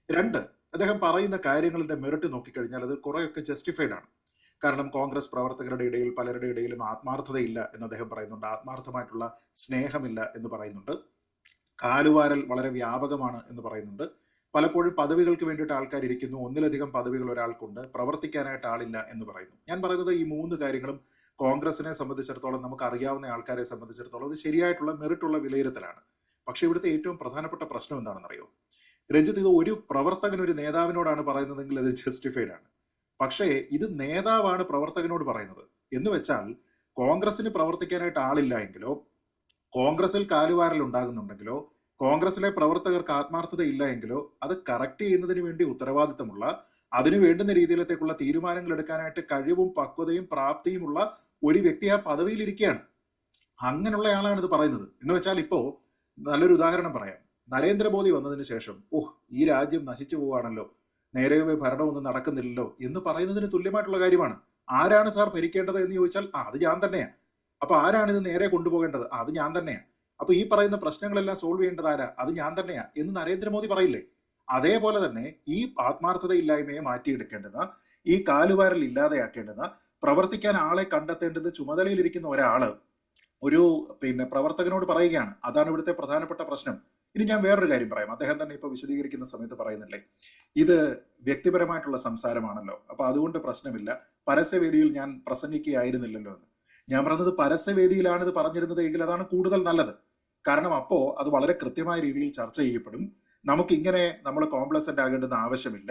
Speaker 7: 2, അദ്ദേഹം പറയുന്ന കാര്യങ്ങളുടെ മെറിറ്റ് നോക്കിക്കഴിഞ്ഞാൽ അത് കുറെയൊക്കെ ജസ്റ്റിഫൈഡ് ആണ്. കാരണം കോൺഗ്രസ് പ്രവർത്തകരുടെ ഇടയിൽ പലരുടെ ഇടയിലും ആത്മാർത്ഥതയില്ല എന്ന് അദ്ദേഹം പറയുന്നുണ്ട്, ആത്മാർത്ഥമായിട്ടുള്ള സ്നേഹമില്ല എന്ന് പറയുന്നുണ്ട്, കാലുവാരൽ വളരെ വ്യാപകമാണ് എന്ന് പറയുന്നുണ്ട്. പലപ്പോഴും പദവികൾക്ക് വേണ്ടിയിട്ട് ആൾക്കാർ ഇരിക്കുന്നു, ഒന്നിലധികം പദവികൾ ഒരാൾക്കുണ്ട്, പ്രവർത്തിക്കാനായിട്ട് ആളില്ല എന്ന് പറയുന്നു. ഞാൻ പറയുന്നത് ഈ 3 കാര്യങ്ങളും കോൺഗ്രസിനെ സംബന്ധിച്ചിടത്തോളം, നമുക്ക് അറിയാവുന്ന ആൾക്കാരെ സംബന്ധിച്ചിടത്തോളം ഇത് ശരിയായിട്ടുള്ള മെറിറ്റുള്ള വിലയിരുത്തലാണ്. പക്ഷേ ഇവിടുത്തെ ഏറ്റവും പ്രധാനപ്പെട്ട പ്രശ്നം എന്താണെന്നറിയോ രഞ്ജിത്ത്? ഇത് ഒരു പ്രവർത്തകൻ ഒരു നേതാവിനോടാണ് പറയുന്നതെങ്കിൽ അത് ജസ്റ്റിഫൈഡ് ആണ്. പക്ഷേ ഇത് നേതാവാണ് പ്രവർത്തകനോട് പറയുന്നത് എന്ന് വെച്ചാൽ, കോൺഗ്രസിന് പ്രവർത്തിക്കാനായിട്ട് ആളില്ല എങ്കിലോ, കോൺഗ്രസിൽ കാലുവാരൽ ഉണ്ടാകുന്നുണ്ടെങ്കിലോ, കോൺഗ്രസിലെ പ്രവർത്തകർക്ക് ആത്മാർത്ഥത ഇല്ല എങ്കിലോ, അത് കറക്റ്റ് ചെയ്യുന്നതിന് വേണ്ടി ഉത്തരവാദിത്തമുള്ള, അതിനു വേണ്ടുന്ന രീതിയിലത്തേക്കുള്ള തീരുമാനങ്ങൾ എടുക്കാനായിട്ട് കഴിവും പക്വതയും പ്രാപ്തിയുമുള്ള ഒരു വ്യക്തി ആ പദവിയിൽ ഇരിക്കുകയാണ്. അങ്ങനെയുള്ള ആളാണ് ഇത് പറയുന്നത്. എന്ന് വെച്ചാൽ ഇപ്പോ നല്ലൊരു ഉദാഹരണം പറയാം. നരേന്ദ്രമോദി വന്നതിന് ശേഷം ഈ രാജ്യം നശിച്ചു പോവുകയാണല്ലോ, നേരെയൊരു ഭരണമൊന്നും നടക്കുന്നില്ലല്ലോ എന്ന് പറയുന്നതിന് തുല്യമായിട്ടുള്ള കാര്യമാണ്. ആരാണ് സാർ ഭരിക്കേണ്ടത് എന്ന് ചോദിച്ചാൽ അത് ഞാൻ തന്നെയാണ്. അപ്പൊ ആരാണ് ഇത് നേരെ കൊണ്ടുപോകേണ്ടത്? അത് ഞാൻ തന്നെയാണ്. അപ്പൊ ഈ പറയുന്ന പ്രശ്നങ്ങളെല്ലാം സോൾവ് ചെയ്യേണ്ടത് ആരാ? അത് ഞാൻ തന്നെയാ എന്ന് നരേന്ദ്രമോദി പറയില്ലേ? അതേപോലെ തന്നെ ഈ ആത്മാർത്ഥതയില്ലായ്മയെ മാറ്റിയെടുക്കേണ്ടത്, ഈ കാലുവാരൽ ഇല്ലാതെയാക്കേണ്ടത്, പ്രവർത്തിക്കാൻ ആളെ കണ്ടെത്തേണ്ടത് ചുമതലയിലിരിക്കുന്ന ഒരാള് ഒരു പ്രവർത്തകനോട് പറയുകയാണ്. അതാണ് ഇവിടുത്തെ പ്രധാനപ്പെട്ട പ്രശ്നം. ഇനി ഞാൻ വേറൊരു കാര്യം പറയാം. അദ്ദേഹം തന്നെ ഇപ്പൊ വിശദീകരിക്കുന്ന സമയത്ത് പറയുന്നില്ലേ, ഇത് വ്യക്തിപരമായിട്ടുള്ള സംസാരമാണല്ലോ, അപ്പൊ അതുകൊണ്ട് പ്രശ്നമില്ല, പരസ്യവേദിയിൽ ഞാൻ പ്രസംഗിക്കുകയായിരുന്നില്ലല്ലോ എന്ന്. ഞാൻ പറഞ്ഞത് പരസ്യവേദിയിലാണ് ഇത് പറഞ്ഞിരുന്നത് എങ്കിൽ അതാണ് കൂടുതൽ നല്ലത്. കാരണം അപ്പോ അത് വളരെ കൃത്യമായ രീതിയിൽ ചർച്ച ചെയ്യപ്പെടും. നമുക്കിങ്ങനെ നമ്മൾ കോംപ്ലസന്റ് ആകേണ്ടുന്ന ആവശ്യമില്ല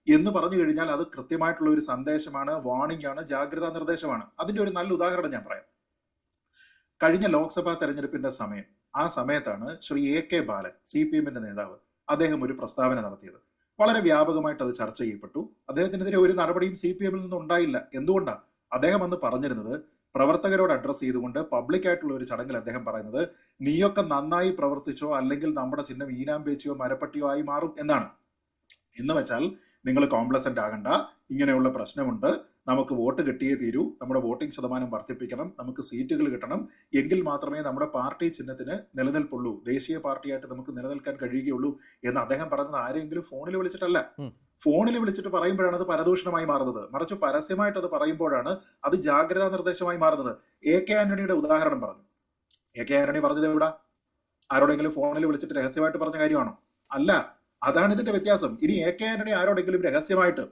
Speaker 7: എന്ന് പറഞ്ഞു കഴിഞ്ഞാൽ അത് കൃത്യമായിട്ടുള്ള ഒരു സന്ദേശമാണ്, വാർണിംഗ് ആണ്, ജാഗ്രതാ നിർദ്ദേശമാണ്. അതിന്റെ ഒരു നല്ല ഉദാഹരണം ഞാൻ പറയാം. കഴിഞ്ഞ ലോക്സഭാ തെരഞ്ഞെടുപ്പിന്റെ സമയം, ആ സമയത്താണ് ശ്രീ AK ബാലൻ, CPM-ന്റെ നേതാവ്, അദ്ദേഹം ഒരു പ്രസ്താവന നടത്തിയത്. വളരെ വ്യാപകമായിട്ട് അത് ചർച്ച ചെയ്യപ്പെട്ടു. അദ്ദേഹത്തിനെതിരെ ഒരു നടപടിയും CPM-ൽ നിന്നും ഉണ്ടായില്ല. എന്തുകൊണ്ടാണ്? അദ്ദേഹം അന്ന് പറഞ്ഞിരുന്നത്, പ്രവർത്തകരോട് അഡ്രസ് ചെയ്തുകൊണ്ട് പബ്ലിക് ആയിട്ടുള്ള ഒരു ചടങ്ങിൽ അദ്ദേഹം പറയുന്നത്, നീയൊക്കെ നന്നായി പ്രവർത്തിച്ചോ അല്ലെങ്കിൽ നമ്മുടെ ചിഹ്നം ഈനാമ്പേച്ചിയോ മരപ്പട്ടിയോ ആയി മാറും എന്നാണ്. എന്ന് വെച്ചാൽ നിങ്ങൾ കോംപ്ലസന്റ് ആകണ്ട, ഇങ്ങനെയുള്ള പ്രശ്നമുണ്ട്, നമുക്ക് വോട്ട് കിട്ടിയേ തീരൂ, നമ്മുടെ വോട്ടിംഗ് ശതമാനം വർദ്ധിപ്പിക്കണം, നമുക്ക് സീറ്റുകൾ കിട്ടണം, എങ്കിൽ മാത്രമേ നമ്മുടെ പാർട്ടി ചിഹ്നത്തിന് നിലനിൽപ്പുള്ളൂ, ദേശീയ പാർട്ടിയായിട്ട് നമുക്ക് നിലനിൽക്കാൻ കഴിയുകയുള്ളൂ എന്ന് അദ്ദേഹം പറഞ്ഞത് ആരെങ്കിലും ഫോണിൽ വിളിച്ചിട്ടല്ല. ഫോണിൽ വിളിച്ചിട്ട് പറയുമ്പോഴാണ് അത് പരദൂഷണമായി മാറുന്നത്. മറിച്ച് പരസ്യമായിട്ട് അത് പറയുമ്പോഴാണ് അത് ജാഗ്രതാ നിർദ്ദേശമായി മാറുന്നത്. AK ആന്റണിയുടെ ഉദാഹരണം പറഞ്ഞു. AK ആന്റണി പറഞ്ഞത് എവിടെ? ആരോടെങ്കിലും ഫോണിൽ വിളിച്ചിട്ട് രഹസ്യമായിട്ട് പറഞ്ഞ കാര്യമാണോ? അല്ല. അതാണ് ഇതിന്റെ വ്യത്യാസം. ഇനി AK ആന്റണി ആരോടെങ്കിലും രഹസ്യമായിട്ട്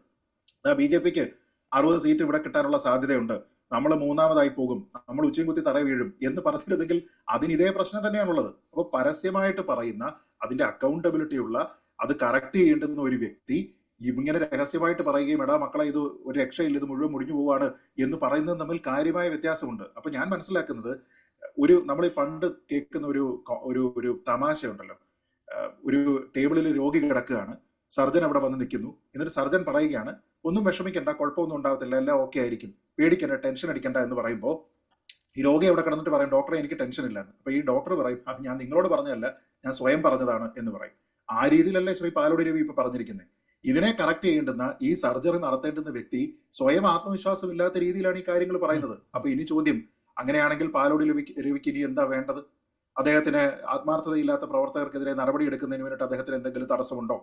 Speaker 7: BJPക്ക് 60 സീറ്റ് ഇവിടെ കിട്ടാനുള്ള സാധ്യതയുണ്ട്, നമ്മൾ 3ാമതായി പോകും, നമ്മൾ ഉച്ചയും കുത്തി തറ വീഴും എന്ന് പറഞ്ഞിരുന്നെങ്കിൽ അതിന് ഇതേ പ്രശ്നം തന്നെയാണുള്ളത്. അപ്പൊ പരസ്യമായിട്ട് പറയുന്ന, അതിന്റെ അക്കൗണ്ടബിലിറ്റി ഉള്ള, അത് കറക്റ്റ് ചെയ്യേണ്ടുന്ന ഒരു വ്യക്തി ഇങ്ങനെ രഹസ്യമായിട്ട് പറയുകയും എടാ മക്കളെ ഇത് ഒരു രക്ഷയില്ല, ഇത് മുഴുവൻ മുടിഞ്ഞു പോവാണ് എന്ന് പറയുന്നത് തമ്മിൽ കാര്യമായ വ്യത്യാസമുണ്ട്. അപ്പൊ ഞാൻ മനസ്സിലാക്കുന്നത്, നമ്മൾ ഈ പണ്ട് കേൾക്കുന്ന ഒരു തമാശയുണ്ടല്ലോ. ഒരു ടേബിളിൽ രോഗി കിടക്കുകയാണ്, സർജൻ അവിടെ വന്ന് നിൽക്കുന്നു, എന്നിട്ട് സർജൻ പറയുകയാണ് ഒന്നും വിഷമിക്കണ്ട, കുഴപ്പമൊന്നും ഉണ്ടാവത്തില്ല, എല്ലാം ഓക്കെ ആയിരിക്കും, പേടിക്കണ്ട, ടെൻഷൻ അടിക്കണ്ട എന്ന് പറയുമ്പോൾ ഈ രോഗി അവിടെ കിടന്നിട്ട് പറയും ഡോക്ടറെ എനിക്ക് ടെൻഷൻ ഇല്ല എന്ന്. അപ്പൊ ഈ ഡോക്ടർ പറയും അത് ഞാൻ നിങ്ങളോട് പറഞ്ഞതല്ല, ഞാൻ സ്വയം പറഞ്ഞതാണ് എന്ന് പറയും. ആ രീതിയിലല്ലേ ശ്രീ പാലോടി രവി ഇപ്പൊ പറഞ്ഞിരിക്കുന്നത്. ഇതിനെ കറക്റ്റ് ചെയ്യേണ്ടുന്ന, ഈ സർജറി നടത്തേണ്ടുന്ന വ്യക്തി സ്വയം ആത്മവിശ്വാസം ഇല്ലാത്ത രീതിയിലാണ് ഈ കാര്യങ്ങൾ പറയുന്നത്. അപ്പൊ ഇനി ചോദ്യം, അങ്ങനെയാണെങ്കിൽ പാലോടി രവിക്ക് ഇനി എന്താ വേണ്ടത്? അദ്ദേഹത്തിന് ആത്മാർത്ഥതയില്ലാത്ത പ്രവർത്തകർക്കെതിരെ നടപടി എടുക്കുന്നതിന് വേണ്ടിയിട്ട് അദ്ദേഹത്തിന് എന്തെങ്കിലും തടസ്സമുണ്ടോ?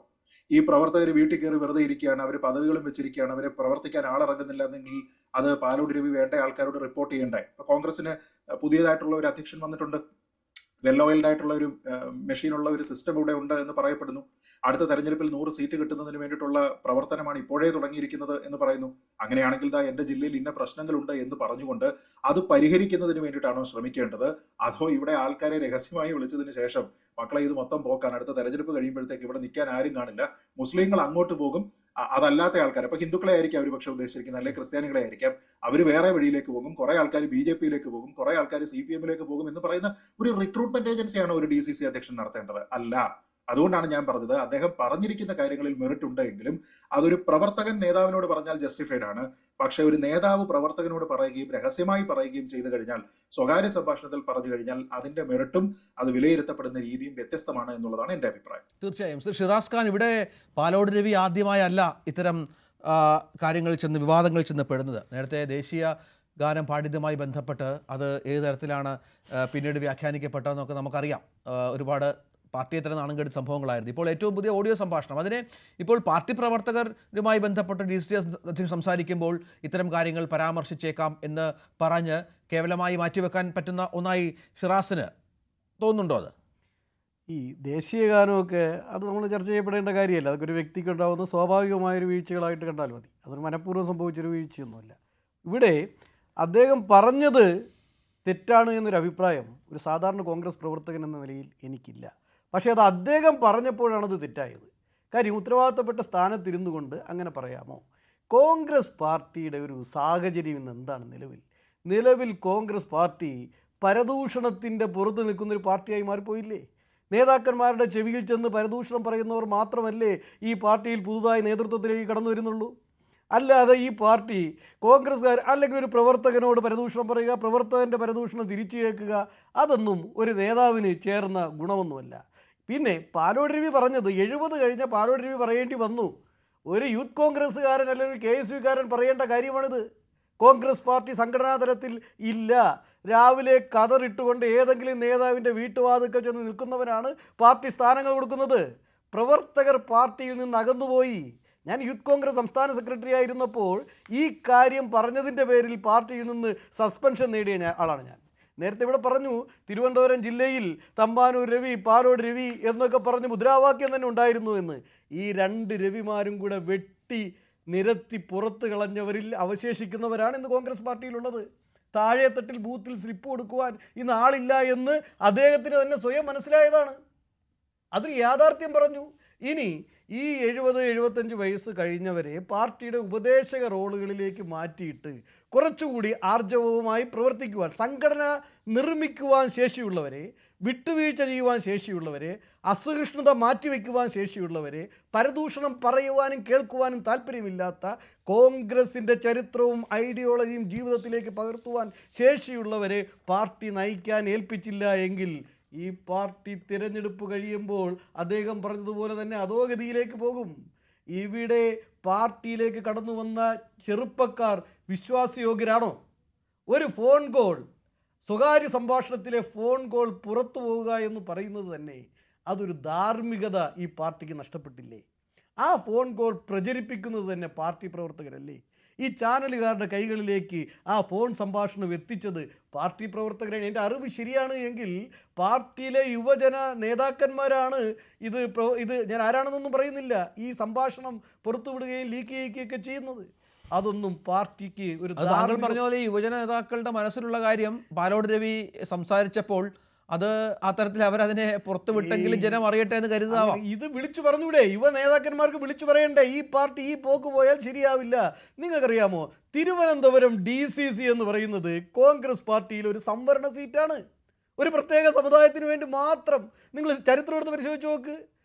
Speaker 7: ഈ പ്രവർത്തകർ വീട്ടിൽ കയറി വെറുതെ ഇരിക്കുകയാണ്, അവർ പദവികളും വെച്ചിരിക്കുകയാണ്, അവരെ പ്രവർത്തിക്കാൻ ആളിറങ്ങുന്നില്ല എന്നെങ്കിൽ അത് പാലോടി രവി വേണ്ട ആൾക്കാരോട് റിപ്പോർട്ട് ചെയ്യണ്ടേ? കോൺഗ്രസിന് പുതിയതായിട്ടുള്ള ഒരു അധ്യക്ഷൻ വന്നിട്ടുണ്ട്, വെൽ ഓയിൽഡ് ആയിട്ടുള്ള ഒരു മെഷീനുള്ള ഒരു സിസ്റ്റം ഇവിടെ ഉണ്ട് എന്ന് പറയപ്പെടുന്നു. അടുത്ത തെരഞ്ഞെടുപ്പിൽ 100 സീറ്റ് കിട്ടുന്നതിന് വേണ്ടിയിട്ടുള്ള പ്രവർത്തനമാണ് ഇപ്പോഴേ തുടങ്ങിയിരിക്കുന്നത് എന്ന് പറയുന്നു. അങ്ങനെയാണെങ്കിൽ എന്റെ ജില്ലയിൽ ഇന്ന പ്രശ്നങ്ങളുണ്ട് എന്ന് പറഞ്ഞുകൊണ്ട് അത് പരിഹരിക്കുന്നതിന് വേണ്ടിയിട്ടാണോ ശ്രമിക്കേണ്ടത്? അതോ ഇവിടെ ആൾക്കാരെ രഹസ്യമായി വിളിച്ചതിന് ശേഷം മക്കളെ ഇത് മൊത്തം പോക്കാണ്, അടുത്ത തെരഞ്ഞെടുപ്പ് കഴിയുമ്പോഴത്തേക്ക് ഇവിടെ നിൽക്കാൻ ആരും കാണില്ല, മുസ്ലിങ്ങൾ അങ്ങോട്ട് പോകും, അതല്ലാത്ത ആൾക്കാർ, അപ്പൊ ഹിന്ദുക്കളെ ആയിരിക്കും അവർ പക്ഷെ ഉദ്ദേശിച്ചിരിക്കുന്നത്, അല്ലെങ്കിൽ ക്രിസ്ത്യാനികളെ ആയിരിക്കാം, അവർ വേറെ വഴിയിലേക്ക് പോകും, കുറെ ആൾക്കാർ BJP-യിലേക്ക് പോകും, കുറെ ആൾക്കാർ CPM-ലേക്ക് പോകും എന്ന് പറയുന്ന ഒരു റിക്രൂട്ട്മെന്റ് ഏജൻസിയാണ് ഒരു DCC അധ്യക്ഷൻ നടത്തേണ്ടത്. അല്ല. അതുകൊണ്ടാണ് ഞാൻ പറഞ്ഞത്, അദ്ദേഹം പറഞ്ഞിരിക്കുന്ന കാര്യങ്ങളിൽ മെറിറ്റ് ഉണ്ടെങ്കിലും അതൊരു പ്രവർത്തകൻ നേതാവിനോട് പറഞ്ഞാൽ ജസ്റ്റിഫൈഡ് ആണ്. പക്ഷെ ഒരു നേതാവ് പ്രവർത്തകനോട് പറയുകയും രഹസ്യമായി പറയുകയും ചെയ്തു കഴിഞ്ഞാൽ, സ്വകാര്യ സംഭാഷണത്തിൽ പറഞ്ഞു കഴിഞ്ഞാൽ അതിന്റെ മെറിറ്റും അത് വിലയിരുത്തപ്പെടുന്ന രീതിയും വ്യത്യസ്തമാണ് എന്നുള്ളതാണ് എന്റെ അഭിപ്രായം.
Speaker 4: തീർച്ചയായും ശ്രീ ഷിറാസ് ഖാൻ, ഇവിടെ പാലോടി രവി ആദ്യമായല്ല ഇത്തരം വിവാദങ്ങളിൽ ചെന്ന് പെടുന്നത്. നേരത്തെ ദേശീയ ഗാനം പാഠ്യതുമായി ബന്ധപ്പെട്ട് അത് ഏത് തരത്തിലാണ് പിന്നീട് വ്യാഖ്യാനിക്കപ്പെട്ടതെന്നൊക്കെ നമുക്കറിയാം. ഒരുപാട് പാർട്ടിയെ തന്നെ നാണം കെടുത്ത സംഭവങ്ങളായിരുന്നു. ഇപ്പോൾ ഏറ്റവും പുതിയ ഓഡിയോ സംഭാഷണം, അതിനെ ഇപ്പോൾ പാർട്ടി പ്രവർത്തകരുമായി ബന്ധപ്പെട്ട് DCC അധ്യക്ഷൻ സംസാരിക്കുമ്പോൾ ഇത്തരം കാര്യങ്ങൾ പരാമർശിച്ചേക്കാം എന്ന് പറഞ്ഞ് കേവലമായി മാറ്റിവെക്കാൻ പറ്റുന്ന ഒന്നായി ഷിറാസിന് തോന്നുന്നുണ്ടോ? അത്
Speaker 8: ഈ ദേശീയ ഗാനമൊക്കെ അത് നമ്മൾ ചർച്ച ചെയ്യപ്പെടേണ്ട കാര്യമല്ല. അതൊക്കെ ഒരു വ്യക്തിക്ക് ഉണ്ടാകുന്ന സ്വാഭാവികമായൊരു വീഴ്ചകളായിട്ട് കണ്ടാൽ മതി. അതൊരു മനഃപൂർവ്വം സംഭവിച്ചൊരു വീഴ്ചയൊന്നുമല്ല. ഇവിടെ അദ്ദേഹം പറഞ്ഞത് തെറ്റാണ് എന്നൊരു അഭിപ്രായം ഒരു സാധാരണ കോൺഗ്രസ് പ്രവർത്തകൻ എന്ന നിലയിൽ എനിക്കില്ല. പക്ഷേ അത് അദ്ദേഹം പറഞ്ഞപ്പോഴാണത് തെറ്റായത്. കാര്യം ഉത്തരവാദിത്തപ്പെട്ട സ്ഥാനത്തിരുന്നു കൊണ്ട് അങ്ങനെ പറയാമോ? കോൺഗ്രസ് പാർട്ടിയുടെ ഒരു സാഹചര്യം ഇന്ന് എന്താണ്? നിലവിൽ കോൺഗ്രസ് പാർട്ടി പരദൂഷണത്തിൻ്റെ പുറത്ത് നിൽക്കുന്നൊരു പാർട്ടിയായി മാറിപ്പോയില്ലേ? നേതാക്കന്മാരുടെ ചെവിയിൽ ചെന്ന് പരദൂഷണം പറയുന്നവർ മാത്രമല്ലേ ഈ പാർട്ടിയിൽ പുതുതായി നേതൃത്വത്തിലേക്ക് കടന്നു വരുന്നുള്ളൂ? അല്ലാതെ ഈ പാർട്ടി കോൺഗ്രസ്സുകാർ അല്ലെങ്കിൽ ഒരു പ്രവർത്തകനോട് പരദൂഷണം പറയുക, പ്രവർത്തകൻ്റെ പരദൂഷണം തിരിച്ചു കേൾക്കുക, അതൊന്നും ഒരു നേതാവിന് ചേർന്ന ഗുണമൊന്നുമല്ല. പിന്നെ പാലോട് രവി പറഞ്ഞത് 70 കഴിഞ്ഞ പാലോട് രവി പറയേണ്ടി വന്നു. ഒരു യൂത്ത് കോൺഗ്രസ്സുകാരൻ അല്ലെങ്കിൽ ഒരു KSUക്കാരൻ പറയേണ്ട കാര്യമാണിത്. കോൺഗ്രസ് പാർട്ടി സംഘടനാ തലത്തിൽ ഇല്ല. രാവിലെ കതറിട്ടുകൊണ്ട് ഏതെങ്കിലും നേതാവിൻ്റെ വീട്ടുവാതിൽക്കൽ ചെന്ന് നിൽക്കുന്നവരാണ് പാർട്ടി സ്ഥാനങ്ങൾ കൊടുക്കുന്നത്. പ്രവർത്തകർ പാർട്ടിയിൽ നിന്ന് അകന്നുപോയി. ഞാൻ യൂത്ത് കോൺഗ്രസ് സംസ്ഥാന സെക്രട്ടറി ആയിരുന്നപ്പോൾ ഈ കാര്യം പറഞ്ഞതിൻ്റെ പേരിൽ പാർട്ടിയിൽ നിന്ന് സസ്പെൻഷൻ നേടിയ ആളാണ് ഞാൻ. നേരത്തെ ഇവിടെ പറഞ്ഞു തിരുവനന്തപുരം ജില്ലയിൽ തമ്പാനൂർ രവി, പാലോട് രവി എന്നൊക്കെ പറഞ്ഞ് മുദ്രാവാക്യം തന്നെ ഉണ്ടായിരുന്നു എന്ന്. ഈ 2 രവിമാരും കൂടെ വെട്ടി നിരത്തി പുറത്ത് കളഞ്ഞവരിൽ അവശേഷിക്കുന്നവരാണ് ഇന്ന് കോൺഗ്രസ് പാർട്ടിയിലുള്ളത്. താഴെത്തട്ടിൽ ബൂത്തിൽ സ്ലിപ്പ് കൊടുക്കുവാൻ ഇന്ന് ആളില്ല എന്ന് അദ്ദേഹത്തിന് തന്നെ സ്വയം മനസ്സിലായതാണ്. അതൊരു യാഥാർത്ഥ്യം പറഞ്ഞു. ഇനി ഈ 70-75 വയസ്സ് കഴിഞ്ഞവരെ പാർട്ടിയുടെ ഉപദേശക റോളുകളിലേക്ക് മാറ്റിയിട്ട് കുറച്ചുകൂടി ആർജവവുമായി പ്രവർത്തിക്കുവാൻ, സംഘടന നിർമ്മിക്കുവാൻ ശേഷിയുള്ളവരെ, വിട്ടുവീഴ്ച ചെയ്യുവാൻ ശേഷിയുള്ളവരെ, അസഹിഷ്ണുത മാറ്റിവെക്കുവാൻ ശേഷിയുള്ളവരെ, പരദൂഷണം പറയുവാനും കേൾക്കുവാനും താല്പര്യമില്ലാത്ത, കോൺഗ്രസിൻ്റെ ചരിത്രവും ഐഡിയോളജിയും ജീവിതത്തിലേക്ക് പകർത്തുവാൻ ശേഷിയുള്ളവരെ പാർട്ടി നയിക്കാൻ ഏൽപ്പിച്ചില്ല എങ്കിൽ ഈ പാർട്ടി തിരഞ്ഞെടുപ്പ് കഴിയുമ്പോൾ അദ്ദേഹം പറഞ്ഞതുപോലെ തന്നെ അധോഗതിയിലേക്ക് പോകും. ഇവിടെ പാർട്ടിയിലേക്ക് കടന്നു വന്ന ചെറുപ്പക്കാർ വിശ്വാസയോഗ്യരാണോ? ഒരു ഫോൺ കോൾ, സ്വകാര്യ സംഭാഷണത്തിലെ ഫോൺ കോൾ പുറത്തു പോവുക എന്ന് പറയുന്നത് തന്നെ അതൊരു ധാർമ്മികത ഈ പാർട്ടിക്ക് നഷ്ടപ്പെട്ടില്ലേ? ആ ഫോൺ കോൾ പ്രചരിപ്പിക്കുന്നത് തന്നെ പാർട്ടി പ്രവർത്തകരല്ലേ? ഈ ചാനലുകാരുടെ കൈകളിലേക്ക് ആ ഫോൺ സംഭാഷണം എത്തിച്ചത് പാർട്ടി പ്രവർത്തകരാണ്. എൻ്റെ അറിവ് ശരിയാണ് എങ്കിൽ പാർട്ടിയിലെ യുവജന നേതാക്കന്മാരാണ് ഇത് ഞാൻ ആരാണെന്നൊന്നും പറയുന്നില്ല, ഈ സംഭാഷണം പുറത്തുവിടുകയും ലീക്ക് ചെയ്യിക്കുകയൊക്കെ ചെയ്യുന്നത്. അതൊന്നും പാർട്ടിക്ക് ഒരു
Speaker 4: താങ്കൾ പറഞ്ഞ പോലെ യുവജന നേതാക്കളുടെ മനസ്സിലുള്ള കാര്യം പാലോട് രവി സംസാരിച്ചപ്പോൾ അത് ആ തരത്തിൽ അവരതിനെ പുറത്തു വിട്ടെങ്കിലും ജനം അറിയട്ടെ എന്ന് കരുതാവാം.
Speaker 8: ഇത് വിളിച്ചു പറഞ്ഞൂടെ? യുവ നേതാക്കന്മാർക്ക് വിളിച്ചു പറയണ്ടേ? ഈ പാർട്ടി ഈ പോക്ക് പോയാൽ ശരിയാവില്ല. നിങ്ങൾക്കറിയാമോ, തിരുവനന്തപുരം DCC എന്ന് പറയുന്നത് കോൺഗ്രസ് പാർട്ടിയിൽ ഒരു സംവരണ സീറ്റാണ്. ഒരു പ്രത്യേക സമുദായത്തിന് വേണ്ടി മാത്രം. നിങ്ങൾ ചരിത്രം എടുത്ത് പരിശോധിച്ച് നോക്ക്.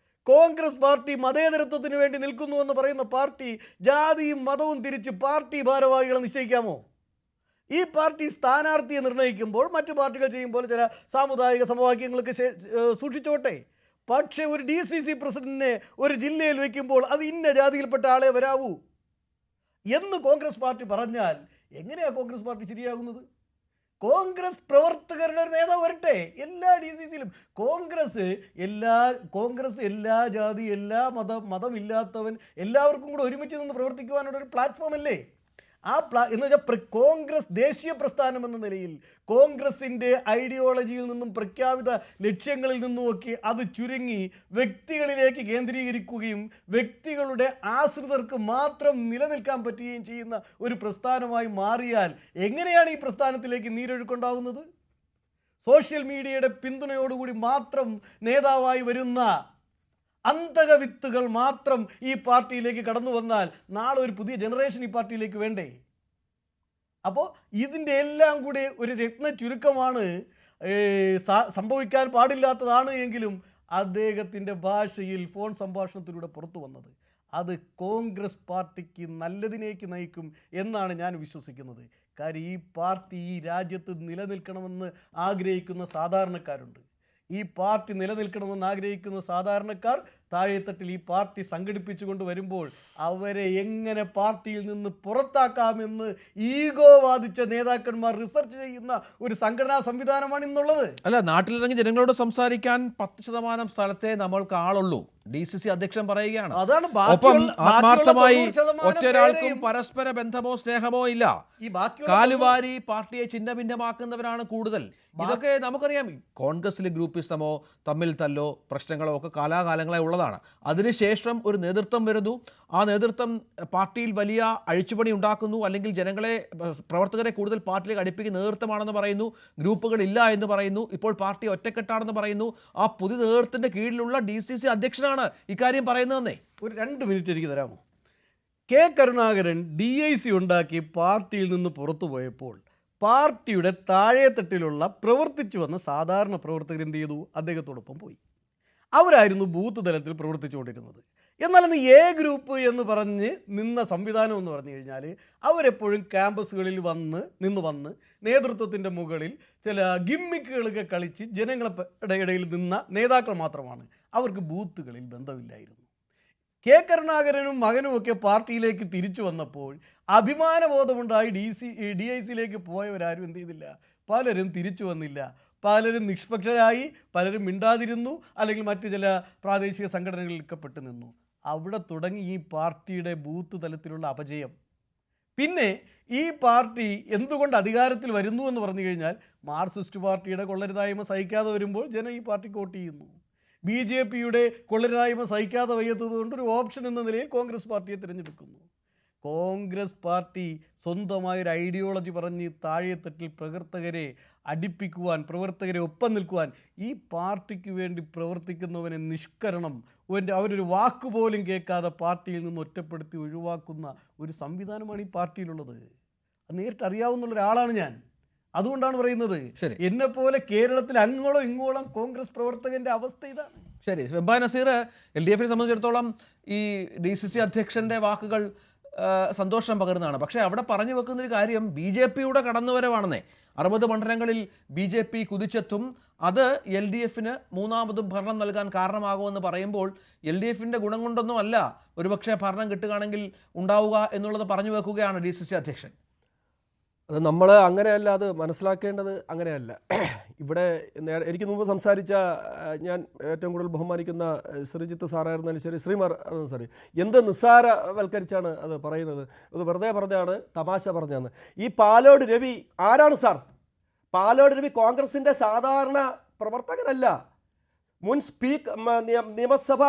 Speaker 8: കോൺഗ്രസ് പാർട്ടി മതേതരത്വത്തിന് വേണ്ടി നിൽക്കുന്നു എന്ന് പറയുന്ന പാർട്ടി ജാതിയും മതവും തിരിച്ച് പാർട്ടി ഭാരവാഹികളെ നിശ്ചയിക്കാമോ? ഈ പാർട്ടി സ്ഥാനാർത്ഥിയെ നിർണ്ണയിക്കുമ്പോൾ മറ്റു പാർട്ടികൾ ചെയ്യുമ്പോൾ ചില സാമുദായിക സമവാക്യങ്ങളൊക്കെ സൂക്ഷിച്ചോട്ടെ. പക്ഷേ ഒരു DCC പ്രസിഡന്റിനെ ഒരു ജില്ലയിൽ വയ്ക്കുമ്പോൾ അത് ഇന്ന ജാതിയിൽപ്പെട്ട ആളെ വരാവൂ എന്ന് കോൺഗ്രസ് പാർട്ടി പറഞ്ഞാൽ എങ്ങനെയാണ് കോൺഗ്രസ് പാർട്ടി ശരിയാകുന്നത്? കോൺഗ്രസ് പ്രവർത്തകരുടെ ഒരു നേതാവ് വരട്ടെ എല്ലാ DCCയിലും. കോൺഗ്രസ് എല്ലാ ജാതി, എല്ലാ മതമില്ലാത്തവൻ എല്ലാവർക്കും കൂടെ ഒരുമിച്ച് നിന്ന് പ്രവർത്തിക്കുവാനുള്ള ഒരു പ്ലാറ്റ്ഫോം അല്ലേ? എന്ന് വെച്ചാൽ കോൺഗ്രസ് ദേശീയ പ്രസ്ഥാനം എന്ന നിലയിൽ കോൺഗ്രസിൻ്റെ ഐഡിയോളജിയിൽ നിന്നും പ്രഖ്യാപിത ലക്ഷ്യങ്ങളിൽ നിന്നുമൊക്കെ അത് ചുരുങ്ങി വ്യക്തികളിലേക്ക് കേന്ദ്രീകരിക്കുകയും വ്യക്തികളുടെ ആശ്രിതർക്ക് മാത്രം നിലനിൽക്കാൻ പറ്റുകയും ചെയ്യുന്ന ഒരു പ്രസ്ഥാനമായി മാറിയാൽ എങ്ങനെയാണ് ഈ പ്രസ്ഥാനത്തിലേക്ക് നീരൊഴുക്കുണ്ടാകുന്നത്? സോഷ്യൽ മീഡിയയുടെ പിന്തുണയോടുകൂടി മാത്രം നേതാവായി വരുന്ന അന്തകവിത്തുകൾ മാത്രം ഈ പാർട്ടിയിലേക്ക് കടന്നു വന്നാൽ നാളെ ഒരു പുതിയ ജനറേഷൻ ഈ പാർട്ടിയിലേക്ക് വേണ്ടേ? അപ്പോൾ ഇതിൻ്റെ എല്ലാം കൂടി ഒരു രത്ന ചുരുക്കമാണ്. സംഭവിക്കാൻ പാടില്ലാത്തതാണ് എങ്കിലും അദ്ദേഹത്തിൻ്റെ ഭാഷയിൽ ഫോൺ സംഭാഷണത്തിലൂടെ പുറത്തു വന്നത് അത് കോൺഗ്രസ് പാർട്ടിക്ക് നല്ലതിനേക്ക് നയിക്കും എന്നാണ് ഞാൻ വിശ്വസിക്കുന്നത്. കാര്യം ഈ പാർട്ടി ഈ രാജ്യത്ത് നിലനിൽക്കണമെന്ന് ആഗ്രഹിക്കുന്ന സാധാരണക്കാരുണ്ട്. ഈ പാർട്ടി നിലനിൽക്കണമെന്ന് ആഗ്രഹിക്കുന്ന സാധാരണക്കാർ താഴെത്തട്ടിൽ ഈ പാർട്ടി സംഘടിപ്പിച്ചുകൊണ്ട് വരുമ്പോൾ അവരെ എങ്ങനെ പാർട്ടിയിൽ നിന്ന് പുറത്താക്കാമെന്ന് ഈഗോ വാദിച്ച നേതാക്കന്മാർ റിസർച്ച് ചെയ്യുന്ന ഒരു സംഘടനാ സംവിധാനമാണ് ഇന്നുള്ളത്.
Speaker 4: അല്ല, നാട്ടിലിറങ്ങി ജനങ്ങളോട് സംസാരിക്കാൻ 10% സ്ഥലത്തെ നമ്മൾക്ക് ആളുള്ളൂ. DCC അധ്യക്ഷൻ പറയുകയാണ്.
Speaker 8: അതാണ്
Speaker 4: ഒപ്പം ആത്മാർത്ഥമായി ഒറ്റൊരാൾക്കും പരസ്പര ബന്ധമോ സ്നേഹമോ ഇല്ല. കാലുവാരി പാർട്ടിയെ ഛിന്നഭിന്നമാക്കുന്നവരാണ് കൂടുതൽ. ഇതൊക്കെ നമുക്കറിയാം. കോൺഗ്രസിലെ ഗ്രൂപ്പിസമോ തമ്മിൽ തല്ലോ പ്രശ്നങ്ങളോ ഒക്കെ കാലാകാലങ്ങളായി ഉള്ളതാണ്. അതിനുശേഷം ഒരു നേതൃത്വം വരുന്നു. ആ നേതൃത്വം പാർട്ടിയിൽ വലിയ അഴിച്ചുപണി ഉണ്ടാക്കുന്നു, അല്ലെങ്കിൽ ജനങ്ങളെ പ്രവർത്തകരെ കൂടുതൽ പാർട്ടിയിലേക്ക് അടുപ്പിക്കുന്ന നേതൃത്വമാണെന്ന് പറയുന്നു. ഗ്രൂപ്പുകളില്ല എന്ന് പറയുന്നു. ഇപ്പോൾ പാർട്ടി ഒറ്റക്കെട്ടാണെന്ന് പറയുന്നു. ആ പുതിയ നേതൃത്വത്തിന്റെ കീഴിലുള്ള DCC അധ്യക്ഷനാണ് ഇക്കാര്യം പറയുന്നതെന്നേ.
Speaker 8: ഒരു 2 മിനിറ്റ് എനിക്ക് തരാമോ? കെ കരുണാകരൻ DIC ഉണ്ടാക്കി പാർട്ടിയിൽ നിന്ന് പുറത്തു പോയപ്പോൾ പാർട്ടിയുടെ താഴെത്തട്ടിലുള്ള പ്രവർത്തിച്ചു വന്ന സാധാരണ പ്രവർത്തകർ എന്ത് ചെയ്തു? അദ്ദേഹത്തോടൊപ്പം പോയി. അവരായിരുന്നു ബൂത്ത് തലത്തിൽ പ്രവർത്തിച്ചുകൊണ്ടിരുന്നത്. എന്നാൽ ഇന്ന് A ഗ്രൂപ്പ് എന്ന് പറഞ്ഞ് നിന്ന സംവിധാനം എന്ന് പറഞ്ഞു കഴിഞ്ഞാൽ അവരെപ്പോഴും ക്യാമ്പസുകളിൽ വന്ന് നേതൃത്വത്തിൻ്റെ മുകളിൽ ചില ഗിമ്മിക്കുകളൊക്കെ കളിച്ച് ജനങ്ങളുടെ ഇടയിൽ നിന്ന നേതാക്കൾ മാത്രമാണ്. അവർക്ക് ബൂത്തുകളിൽ ബന്ധമില്ലായിരുന്നു. കെ കരുണാകരനും മകനുമൊക്കെ പാർട്ടിയിലേക്ക് തിരിച്ചു വന്നപ്പോൾ അഭിമാനബോധമുണ്ടായി DICയിലേക്ക് പോയവരാരും എന്ത് ചെയ്തില്ല? പലരും തിരിച്ചു വന്നില്ല. പലരും നിഷ്പക്ഷരായി, പലരും മിണ്ടാതിരുന്നു, അല്ലെങ്കിൽ മറ്റ് ചില പ്രാദേശിക സംഘടനകളിലൊക്കെ പെട്ടു നിന്നു. അവിടെ തുടങ്ങി ഈ പാർട്ടിയുടെ ബൂത്ത് തലത്തിലുള്ള അപജയം. പിന്നെ ഈ പാർട്ടി എന്തുകൊണ്ട് അധികാരത്തിൽ വരുന്നു എന്ന് പറഞ്ഞു കഴിഞ്ഞാൽ മാർക്സിസ്റ്റ് പാർട്ടിയുടെ കൊള്ളരുതായ്മ സഹിക്കാതെ വരുമ്പോൾ ജനം ഈ പാർട്ടിക്ക് വോട്ട് ചെയ്യുന്നു. BJPയുടെ കൊള്ളരുതായ്മ സഹിക്കാതെ വയ്യാത്തതുകൊണ്ട് ഒരു ഓപ്ഷൻ എന്ന നിലയിൽ കോൺഗ്രസ് പാർട്ടിയെ തിരഞ്ഞെടുക്കുന്നു. കോൺഗ്രസ് പാർട്ടി സ്വന്തമായൊരു ഐഡിയോളജി പറഞ്ഞ് താഴെത്തട്ടിൽ പ്രവർത്തകരെ അടിപ്പിക്കുവാൻ, പ്രവർത്തകരെ ഒപ്പം നിൽക്കുവാൻ, ഈ പാർട്ടിക്ക് വേണ്ടി പ്രവർത്തിക്കുന്നവനെ നിഷ്കരണം, അവരൊരു വാക്കുപോലും കേൾക്കാതെ പാർട്ടിയിൽ നിന്ന് ഒറ്റപ്പെടുത്തി ഒഴിവാക്കുന്ന ഒരു സംവിധാനമാണ് ഈ പാർട്ടിയിലുള്ളത്. അത് നേരിട്ട് അറിയാവുന്ന ഒരാളാണ് ഞാൻ. അതുകൊണ്ടാണ് പറയുന്നത്. എന്നെപ്പോലെ കേരളത്തിൽ അങ്ങോളം ഇങ്ങോളം കോൺഗ്രസ് പ്രവർത്തകന്റെ അവസ്ഥ ഇതാണ്.
Speaker 4: ശരി, വെമ്പായ നസീർ, LDFനെ സംബന്ധിച്ചിടത്തോളം ഈ DCC അധ്യക്ഷന്റെ വാക്കുകൾ സന്തോഷം പകരുന്നതാണ്. പക്ഷേ അവിടെ പറഞ്ഞു വെക്കുന്നൊരു കാര്യം BJPയുടെ കടന്നുവരവാണെന്നേ. 60 മണ്ഡലങ്ങളിൽ BJP കുതിച്ചെത്തും, അത് LDFന് മൂന്നാമതും ഭരണം നൽകാൻ കാരണമാകുമെന്ന് പറയുമ്പോൾ LDFന്റെ ഗുണം കൊണ്ടൊന്നും അല്ല ഒരുപക്ഷെ ഭരണം കിട്ടുകയാണെങ്കിൽ ഉണ്ടാവുക എന്നുള്ളത് പറഞ്ഞു വെക്കുകയാണ് DCC അധ്യക്ഷൻ.
Speaker 9: അത് നമ്മൾ അങ്ങനെയല്ല, അത് മനസ്സിലാക്കേണ്ടത് അങ്ങനെയല്ല. ഇവിടെ എനിക്ക് മുമ്പ് സംസാരിച്ച ഞാൻ ഏറ്റവും കൂടുതൽ ബഹുമാനിക്കുന്ന ശ്രീജിത്ത് സാറായിരുന്നാലും ശരി, ശ്രീമാർ സാറി, എന്ത് നിസ്സാരവൽക്കരിച്ചാണ് അത് പറയുന്നത്. അത് വെറുതെ പറഞ്ഞാണ്, തമാശ പറഞ്ഞാണ്. ഈ പാലോട് രവി ആരാണ് സാർ? പാലോട് രവി കോൺഗ്രസിൻ്റെ സാധാരണ പ്രവർത്തകനല്ല. മുൻ നിയമസഭ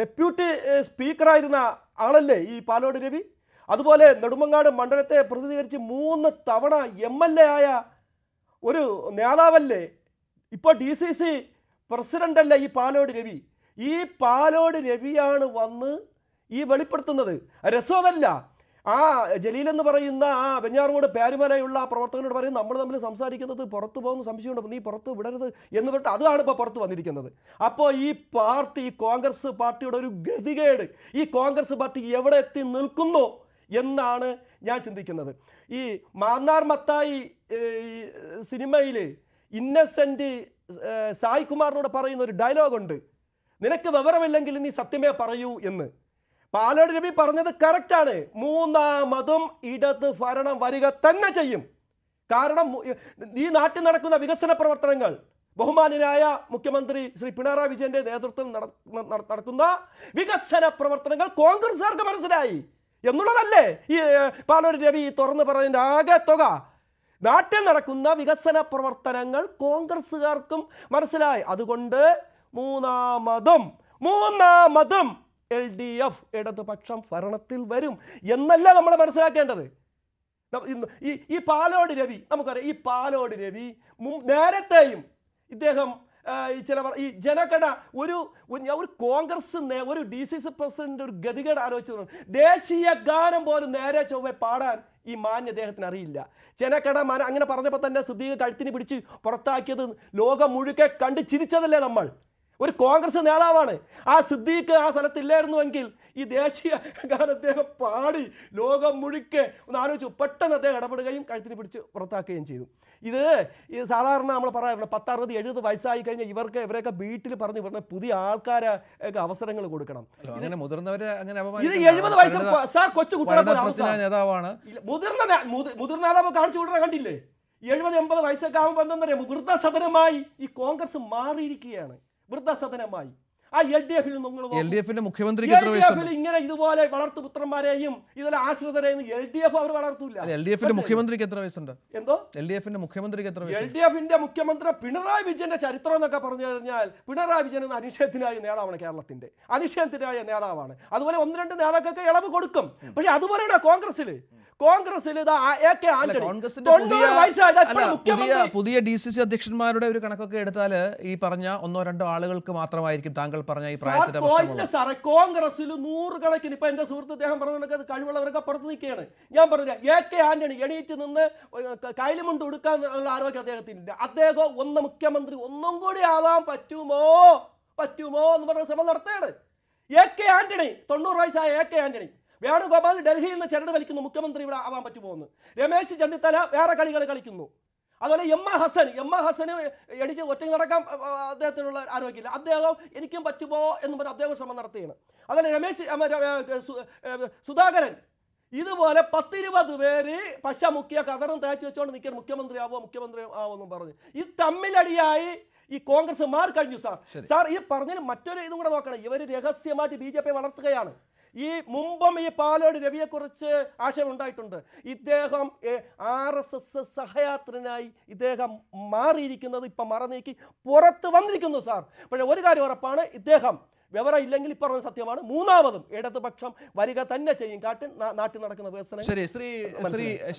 Speaker 9: ഡെപ്യൂട്ടി സ്പീക്കറായിരുന്ന ആളല്ലേ ഈ പാലോട് രവി? അതുപോലെ നെടുമങ്ങാട് മണ്ഡലത്തെ പ്രതിനിധീകരിച്ച് 3 തവണ MLA ആയ ഒരു നേതാവല്ലേ? ഇപ്പോൾ DCC പ്രസിഡൻ്റല്ലേ ഈ പാലോട് രവി? ഈ പാലോട് രവിയാണ് വന്ന് ഈ വെളിപ്പെടുത്തുന്നത്. രസമല്ല. ആ ജലീലെന്ന് പറയുന്ന ആ വെഞ്ഞാറമൂട് പേരുമലയുള്ള ആ പ്രവർത്തകനോട് പറയും, നമ്മൾ തമ്മിൽ സംസാരിക്കുന്നത് പുറത്തു പോകുന്ന സംശയമുണ്ട്, നീ പുറത്ത് വിടരുത് എന്ന് പറഞ്ഞിട്ട് അതാണ് ഇപ്പോൾ പുറത്ത് വന്നിരിക്കുന്നത്. അപ്പോൾ ഈ പാർട്ടി, കോൺഗ്രസ് പാർട്ടിയുടെ ഒരു ഗതികേട്, ഈ കോൺഗ്രസ് പാർട്ടി എവിടെ എത്തി നിൽക്കുന്നു എന്നാണ് ഞാൻ ചിന്തിക്കുന്നത്. ഈ മാന്നാർ മത്തായി സിനിമയിൽ ഇന്നസെൻ്റ് സായ് കുമാറിനോട് പറയുന്ന ഒരു ഡയലോഗുണ്ട്, നിനക്ക് വിവരമില്ലെങ്കിൽ നീ സത്യമേ പറയൂ എന്ന്. പാലോട് രവി പറഞ്ഞത് കറക്റ്റാണ്. മൂന്നാമതും ഇടത് ഭരണം വരിക തന്നെ ചെയ്യും. കാരണം ഈ നാട്ടിൽ നടക്കുന്ന വികസന പ്രവർത്തനങ്ങൾ ബഹുമാന്യനായ മുഖ്യമന്ത്രി ശ്രീ പിണറായി വിജയന്റെ നേതൃത്വത്തിൽ നടക്കുന്ന വികസന പ്രവർത്തനങ്ങൾ കോൺഗ്രസുകാർക്ക് മനസ്സിലായി എന്നുള്ളതല്ലേ ഈ പാലോട് രവി തുറന്നു പറയുന്നതിൻ്റെ ആകെ തുക. നാട്ടിൽ നടക്കുന്ന വികസന പ്രവർത്തനങ്ങൾ കോൺഗ്രസുകാർക്കും മനസ്സിലായി. അതുകൊണ്ട് മൂന്നാമതും LDF ഇടതുപക്ഷം ഭരണത്തിൽ വരും എന്നല്ല നമ്മൾ മനസ്സിലാക്കേണ്ടത്. ഈ പാലോട് രവി നമുക്കറിയാം. ഈ പാലോട് രവി നേരത്തെയും ഇദ്ദേഹം ഈ ജനകട ഒരു കോൺഗ്രസ് ഒരു DCC പ്രസിഡന്റ് ഒരു ഗതികേട് ആലോചിച്ചു. ദേശീയ ഗാനം പോലും നേരെ ചൊവ്വെ പാടാൻ ഈ മാന്യ അദ്ദേഹത്തിന് അറിയില്ല. ജനകട അങ്ങനെ പറഞ്ഞപ്പോൾ തന്നെ സിദ്ദീഖ് കഴുത്തിന് പിടിച്ച് പുറത്താക്കിയത് ലോകം മുഴുക്കെ കണ്ട് ചിരിച്ചതല്ലേ നമ്മൾ. ഒരു കോൺഗ്രസ് നേതാവാണ്. ആ സിദ്ദീഖ് ആ സ്ഥലത്തില്ലായിരുന്നുവെങ്കിൽ ഈ ദേശീയ ഗാനം അദ്ദേഹം പാടി ലോകം മുഴുക്കെ ഒന്ന് ആലോചിച്ചു. പെട്ടെന്ന് അദ്ദേഹം ഇടപെടുകയും കഴുത്തിന് പിടിച്ച് പുറത്താക്കുകയും ചെയ്തു. ഇത് സാധാരണ നമ്മൾ പറയാറുണ്ട് 10, 60, 70 വയസ്സായി കഴിഞ്ഞാൽ ഇവരെയൊക്കെ വീട്ടിൽ പറഞ്ഞ് ഇവരുടെ പുതിയ ആൾക്കാരെ അവസരങ്ങൾ കൊടുക്കണം. ഇത് 70 വയസ്സ് സാർ കൊച്ചു കുട്ടികളെ
Speaker 4: നേതാവാണ്.
Speaker 9: മുതിർന്ന നേതാവ് കാണിച്ചു വിടണ കണ്ടില്ലേ? 70-80 വയസ്സൊക്കെ ആകുമ്പോൾ എന്താണെന്നറിയാം, വൃദ്ധസദനമായി ഈ കോൺഗ്രസ് മാറിയിരിക്കുകയാണ്. വൃദ്ധസദനമായി ആ
Speaker 4: LDF-ന്റെ മുഖ്യമന്ത്രിക്ക്
Speaker 9: ഇങ്ങനെ ഇതുപോലെ വളർത്തുപുത്രന്മാരെയും ഇതുപോലെ ആശ്രിതരെയും LDF അവർ വളർത്തൂല.
Speaker 4: LDF-ന്റെ മുഖ്യമന്ത്രിക്ക് എത്ര വയസ്സുണ്ട്?
Speaker 9: എന്തോ
Speaker 4: LDF-ന്റെ മുഖ്യമന്ത്രിക്ക് എത്ര വയസ്സ്?
Speaker 9: LDF-ന്റെ മുഖ്യമന്ത്രി പിണറായി വിജയന്റെ ചരിത്രം എന്നൊക്കെ പറഞ്ഞു കഴിഞ്ഞാൽ പിണറായി വിജയൻ എന്ന അനിശ്ചയത്തിനായ നേതാവാണ്. കേരളത്തിന്റെ അനിശ്ചയത്തിനായ നേതാവാണ്. അതുപോലെ 1-2 നേതാക്കൾക്ക് ഇളവ് കൊടുക്കും. പക്ഷെ അതുപോലെയാണ് കോൺഗ്രസിൽ
Speaker 4: പുതിയ DCC അധ്യക്ഷന്മാരുടെ ഒരു കണക്കൊക്കെ എടുത്താൽ ഈ പറഞ്ഞ 1-2 ആളുകൾക്ക് മാത്രമായിരിക്കും താങ്കൾ പറഞ്ഞ ഈ പ്രായത്തിന്റെ
Speaker 9: സാറേ. കോൺഗ്രസിൽ 100 കണക്കിന് ഇപ്പൊ എന്റെ സുഹൃത്ത് അദ്ദേഹം പറഞ്ഞ കഴിവുള്ളവരൊക്കെ പുറത്ത് നിൽക്കുകയാണ്. ഞാൻ പറഞ്ഞ AK ആന്റണി എണീറ്റ് നിന്ന് കൈലുമുണ്ട് കൊടുക്കാനുള്ള ആരോഗ്യം അദ്ദേഹത്തിനില്ല. അദ്ദേഹം മുഖ്യമന്ത്രി ഒന്നും കൂടി ആവാൻ പറ്റുമോ എന്ന് പറഞ്ഞ ശ്രമം നടത്തുകയാണ്. AK ആന്റണി 90 വയസ്സായ AK ആന്റണി. വേണുഗോപാൽ ഡൽഹിയിൽ നിന്ന് ചരട് വലിക്കുന്നു, മുഖ്യമന്ത്രി ഇവിടെ ആവാൻ പറ്റുമോ എന്ന്. രമേശ് ചെന്നിത്തല വേറെ കളികൾ കളിക്കുന്നു. അതുപോലെ എം എ ഹസന് എടിച്ച് ഒറ്റയ്ക്ക് നടക്കാൻ അദ്ദേഹത്തിനുള്ള ആരോഗ്യമില്ല. അദ്ദേഹം എനിക്കും പറ്റുമോ എന്ന് പറഞ്ഞ് അദ്ദേഹം ശ്രമം നടത്തുകയാണ്. അതുപോലെ സുധാകരൻ ഇതുപോലെ 10-20 പേര് പശ മുക്കിയ കതറും തേച്ച് വെച്ചുകൊണ്ട് നിൽക്കാൻ മുഖ്യമന്ത്രി ആവുമെന്നും പറഞ്ഞ് ഈ തമ്മിലടിയായി ഈ കോൺഗ്രസ് മാറി കഴിഞ്ഞു. സാർ ഈ പറഞ്ഞതിന് മറ്റൊരു ഇതും കൂടെ നോക്കണം. ഇവർ രഹസ്യമായിട്ട് BJP വളർത്തുകയാണ്. ഈ മുമ്പും ഈ പാലോട് രവിയെക്കുറിച്ച് ആക്ഷേപം ഉണ്ടായിട്ടുണ്ട്. ഇദ്ദേഹം RSS സഹയാത്രനായി ഇദ്ദേഹം മാറിയിരിക്കുന്നത് ഇപ്പം മറനീക്കി പുറത്ത് വന്നിരിക്കുന്നു സാർ. പക്ഷേ ഒരു കാര്യം ഉറപ്പാണ്, ഇദ്ദേഹം വിവരം ഇല്ലെങ്കിൽ പറഞ്ഞ സത്യമാണ്. മൂന്നാമതും ഇടതുപക്ഷം വരിക തന്നെ ചെയ്യും. നാട്ടിൽ നടക്കുന്ന വികസനം.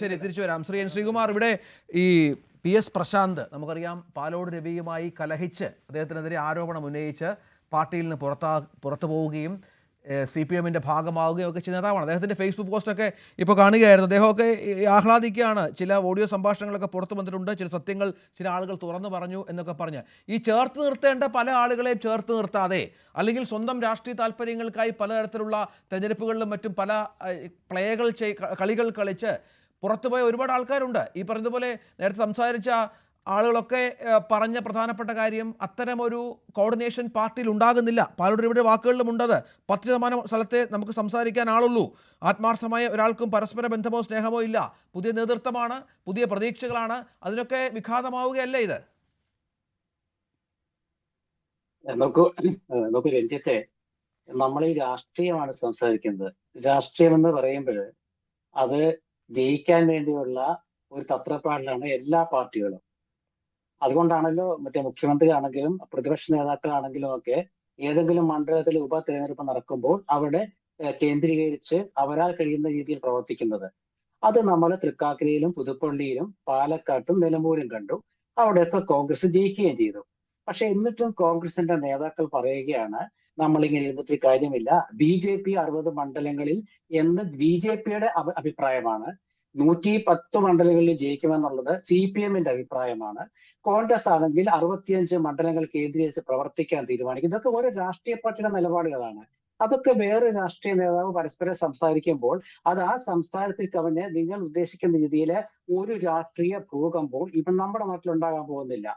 Speaker 4: ശരി തിരിച്ചു വരാം. ശ്രീകുമാർ, ഇവിടെ ഈ PS പ്രശാന്ത് നമുക്കറിയാം പാലോട് രവിയുമായി കലഹിച്ച് അദ്ദേഹത്തിനെതിരെ ആരോപണം ഉന്നയിച്ച് പാർട്ടിയിൽ നിന്ന് പുറത്തു പോവുകയും CPM-ന്റെ ഭാഗമാവുകയും ഒക്കെ ചെയ്യുന്ന നേതാവാണ്. അദ്ദേഹത്തിൻ്റെ ഫേസ്ബുക്ക് പോസ്റ്റൊക്കെ ഇപ്പോൾ കാണുകയായിരുന്നു. അദ്ദേഹമൊക്കെ ആഹ്ലാദിക്കുകയാണ്. ചില ഓഡിയോ സംഭാഷണങ്ങളൊക്കെ പുറത്തു വന്നിട്ടുണ്ട്. ചില സത്യങ്ങൾ ചില ആളുകൾ തുറന്നു പറഞ്ഞു എന്നൊക്കെ പറഞ്ഞ് ഈ ചേർത്ത് നിർത്തേണ്ട പല ആളുകളെയും ചേർത്ത് നിർത്താതെ അല്ലെങ്കിൽ സ്വന്തം രാഷ്ട്രീയ താല്പര്യങ്ങൾക്കായി പലതരത്തിലുള്ള തെരഞ്ഞെടുപ്പുകളിലും മറ്റും പല കളികൾ കളിച്ച് പുറത്തുപോയ ഒരുപാട് ആൾക്കാരുണ്ട്. ഈ പറഞ്ഞതുപോലെ നേരത്തെ സംസാരിച്ച ആളുകളൊക്കെ പറഞ്ഞ പ്രധാനപ്പെട്ട കാര്യം അത്തരമൊരു കോർഡിനേഷൻ പാർട്ടിയിൽ ഉണ്ടാകുന്നില്ല. പാലോട് രവിയുടെ വാക്കുകളിലും ഉണ്ടത്. 10% സ്ഥലത്തെ നമുക്ക് സംസാരിക്കാൻ ആളുള്ളൂ. ആത്മാർത്ഥമായ ഒരാൾക്കും പരസ്പര ബന്ധമോ സ്നേഹമോ ഇല്ല. പുതിയ നേതൃത്വമാണ്, പുതിയ പ്രതീക്ഷകളാണ്. അതിനൊക്കെ വിഘാതമാവുകയല്ലേ ഇത്?
Speaker 5: നോക്കൂ രഞ്ജിത്തെ, നമ്മൾ ഈ രാഷ്ട്രീയമാണ് സംസാരിക്കുന്നത്. രാഷ്ട്രീയം എന്ന് പറയുമ്പോൾ അത് ജയിക്കാൻ വേണ്ടിയുള്ള ഒരു തത്രപ്പാടിലാണ് എല്ലാ പാർട്ടികളും. അതുകൊണ്ടാണല്ലോ മുഖ്യമന്ത്രി ആണെങ്കിലും പ്രതിപക്ഷ നേതാക്കളാണെങ്കിലും ഒക്കെ ഏതെങ്കിലും മണ്ഡലത്തിൽ ഉപതെരഞ്ഞെടുപ്പ് നടക്കുമ്പോൾ അവിടെ കേന്ദ്രീകരിച്ച് അവരാൽ കഴിയുന്ന രീതിയിൽ പ്രവർത്തിക്കുന്നത്. അത് നമ്മൾ തൃക്കാക്കരയിലും പുതുപ്പള്ളിയിലും പാലക്കാട്ടും നിലമ്പൂരും കണ്ടു. അവിടെയൊക്കെ കോൺഗ്രസ് ജയിക്കുകയും ചെയ്തു. പക്ഷെ എന്നിട്ടും കോൺഗ്രസിന്റെ നേതാക്കൾ പറയുകയാണ് നമ്മളിങ്ങനെ ഇരുന്നിട്ട് കാര്യമില്ല, BJP 60 മണ്ഡലങ്ങളിൽ എന്ന് BJP-യുടെ അഭിപ്രായമാണ്. 110 മണ്ഡലങ്ങളിൽ ജയിക്കുമെന്നുള്ളത് CPM-ന്റെ അഭിപ്രായമാണ്. കോൺഗ്രസ് ആണെങ്കിൽ 65 മണ്ഡലങ്ങൾ കേന്ദ്രീകരിച്ച് പ്രവർത്തിക്കാൻ തീരുമാനിക്കും. ഇതൊക്കെ ഓരോ രാഷ്ട്രീയ പാർട്ടിയുടെ നിലപാടുകളാണ്. അതൊക്കെ വേറെ രാഷ്ട്രീയ നേതാവ് പരസ്പരം സംസാരിക്കുമ്പോൾ അത് ആ സംസാരത്തിൽ കവിഞ്ഞ് നിങ്ങൾ ഉദ്ദേശിക്കുന്ന രീതിയിൽ ഒരു രാഷ്ട്രീയ ഭൂകമ്പവും ഇപ്പം നമ്മുടെ നാട്ടിലുണ്ടാകാൻ പോകുന്നില്ല.